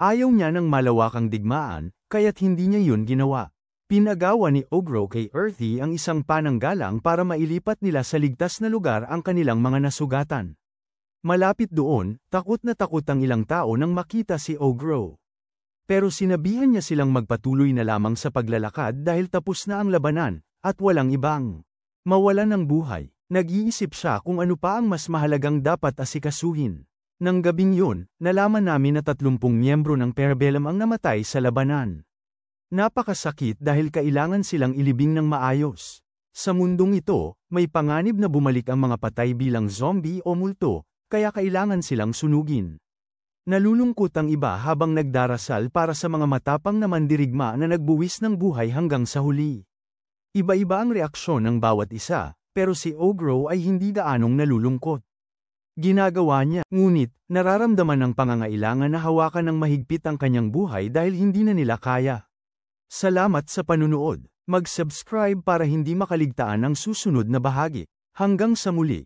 Ayaw niya ng malawakang digmaan, kaya't hindi niya yun ginawa. Pinagawa ni Ogro kay Earthy ang isang pananggalang para mailipat nila sa ligtas na lugar ang kanilang mga nasugatan. Malapit doon, takot na takot ang ilang tao nang makita si Ogro. Pero sinabihan niya silang magpatuloy na lamang sa paglalakad dahil tapos na ang labanan, at walang ibang mawalan ng buhay. Nag-iisip siya kung ano pa ang mas mahalagang dapat asikasuhin. Nang gabing yun, nalaman namin na 30 miyembro ng Parabellum ang namatay sa labanan. Napakasakit dahil kailangan silang ilibing ng maayos. Sa mundong ito, may panganib na bumalik ang mga patay bilang zombie o multo, kaya kailangan silang sunugin. Nalulungkot ang iba habang nagdarasal para sa mga matapang na mandirigma na nagbuwis ng buhay hanggang sa huli. Iba-iba ang reaksyon ng bawat isa, pero si Ogro ay hindi gaanong nalulungkot. Ginagawa niya, ngunit, nararamdaman ng pangangailangan na hawakan ng mahigpit ang kanyang buhay dahil hindi na nila kaya. Salamat sa panunood. Mag-subscribe para hindi makaligtaan ang susunod na bahagi. Hanggang sa muli.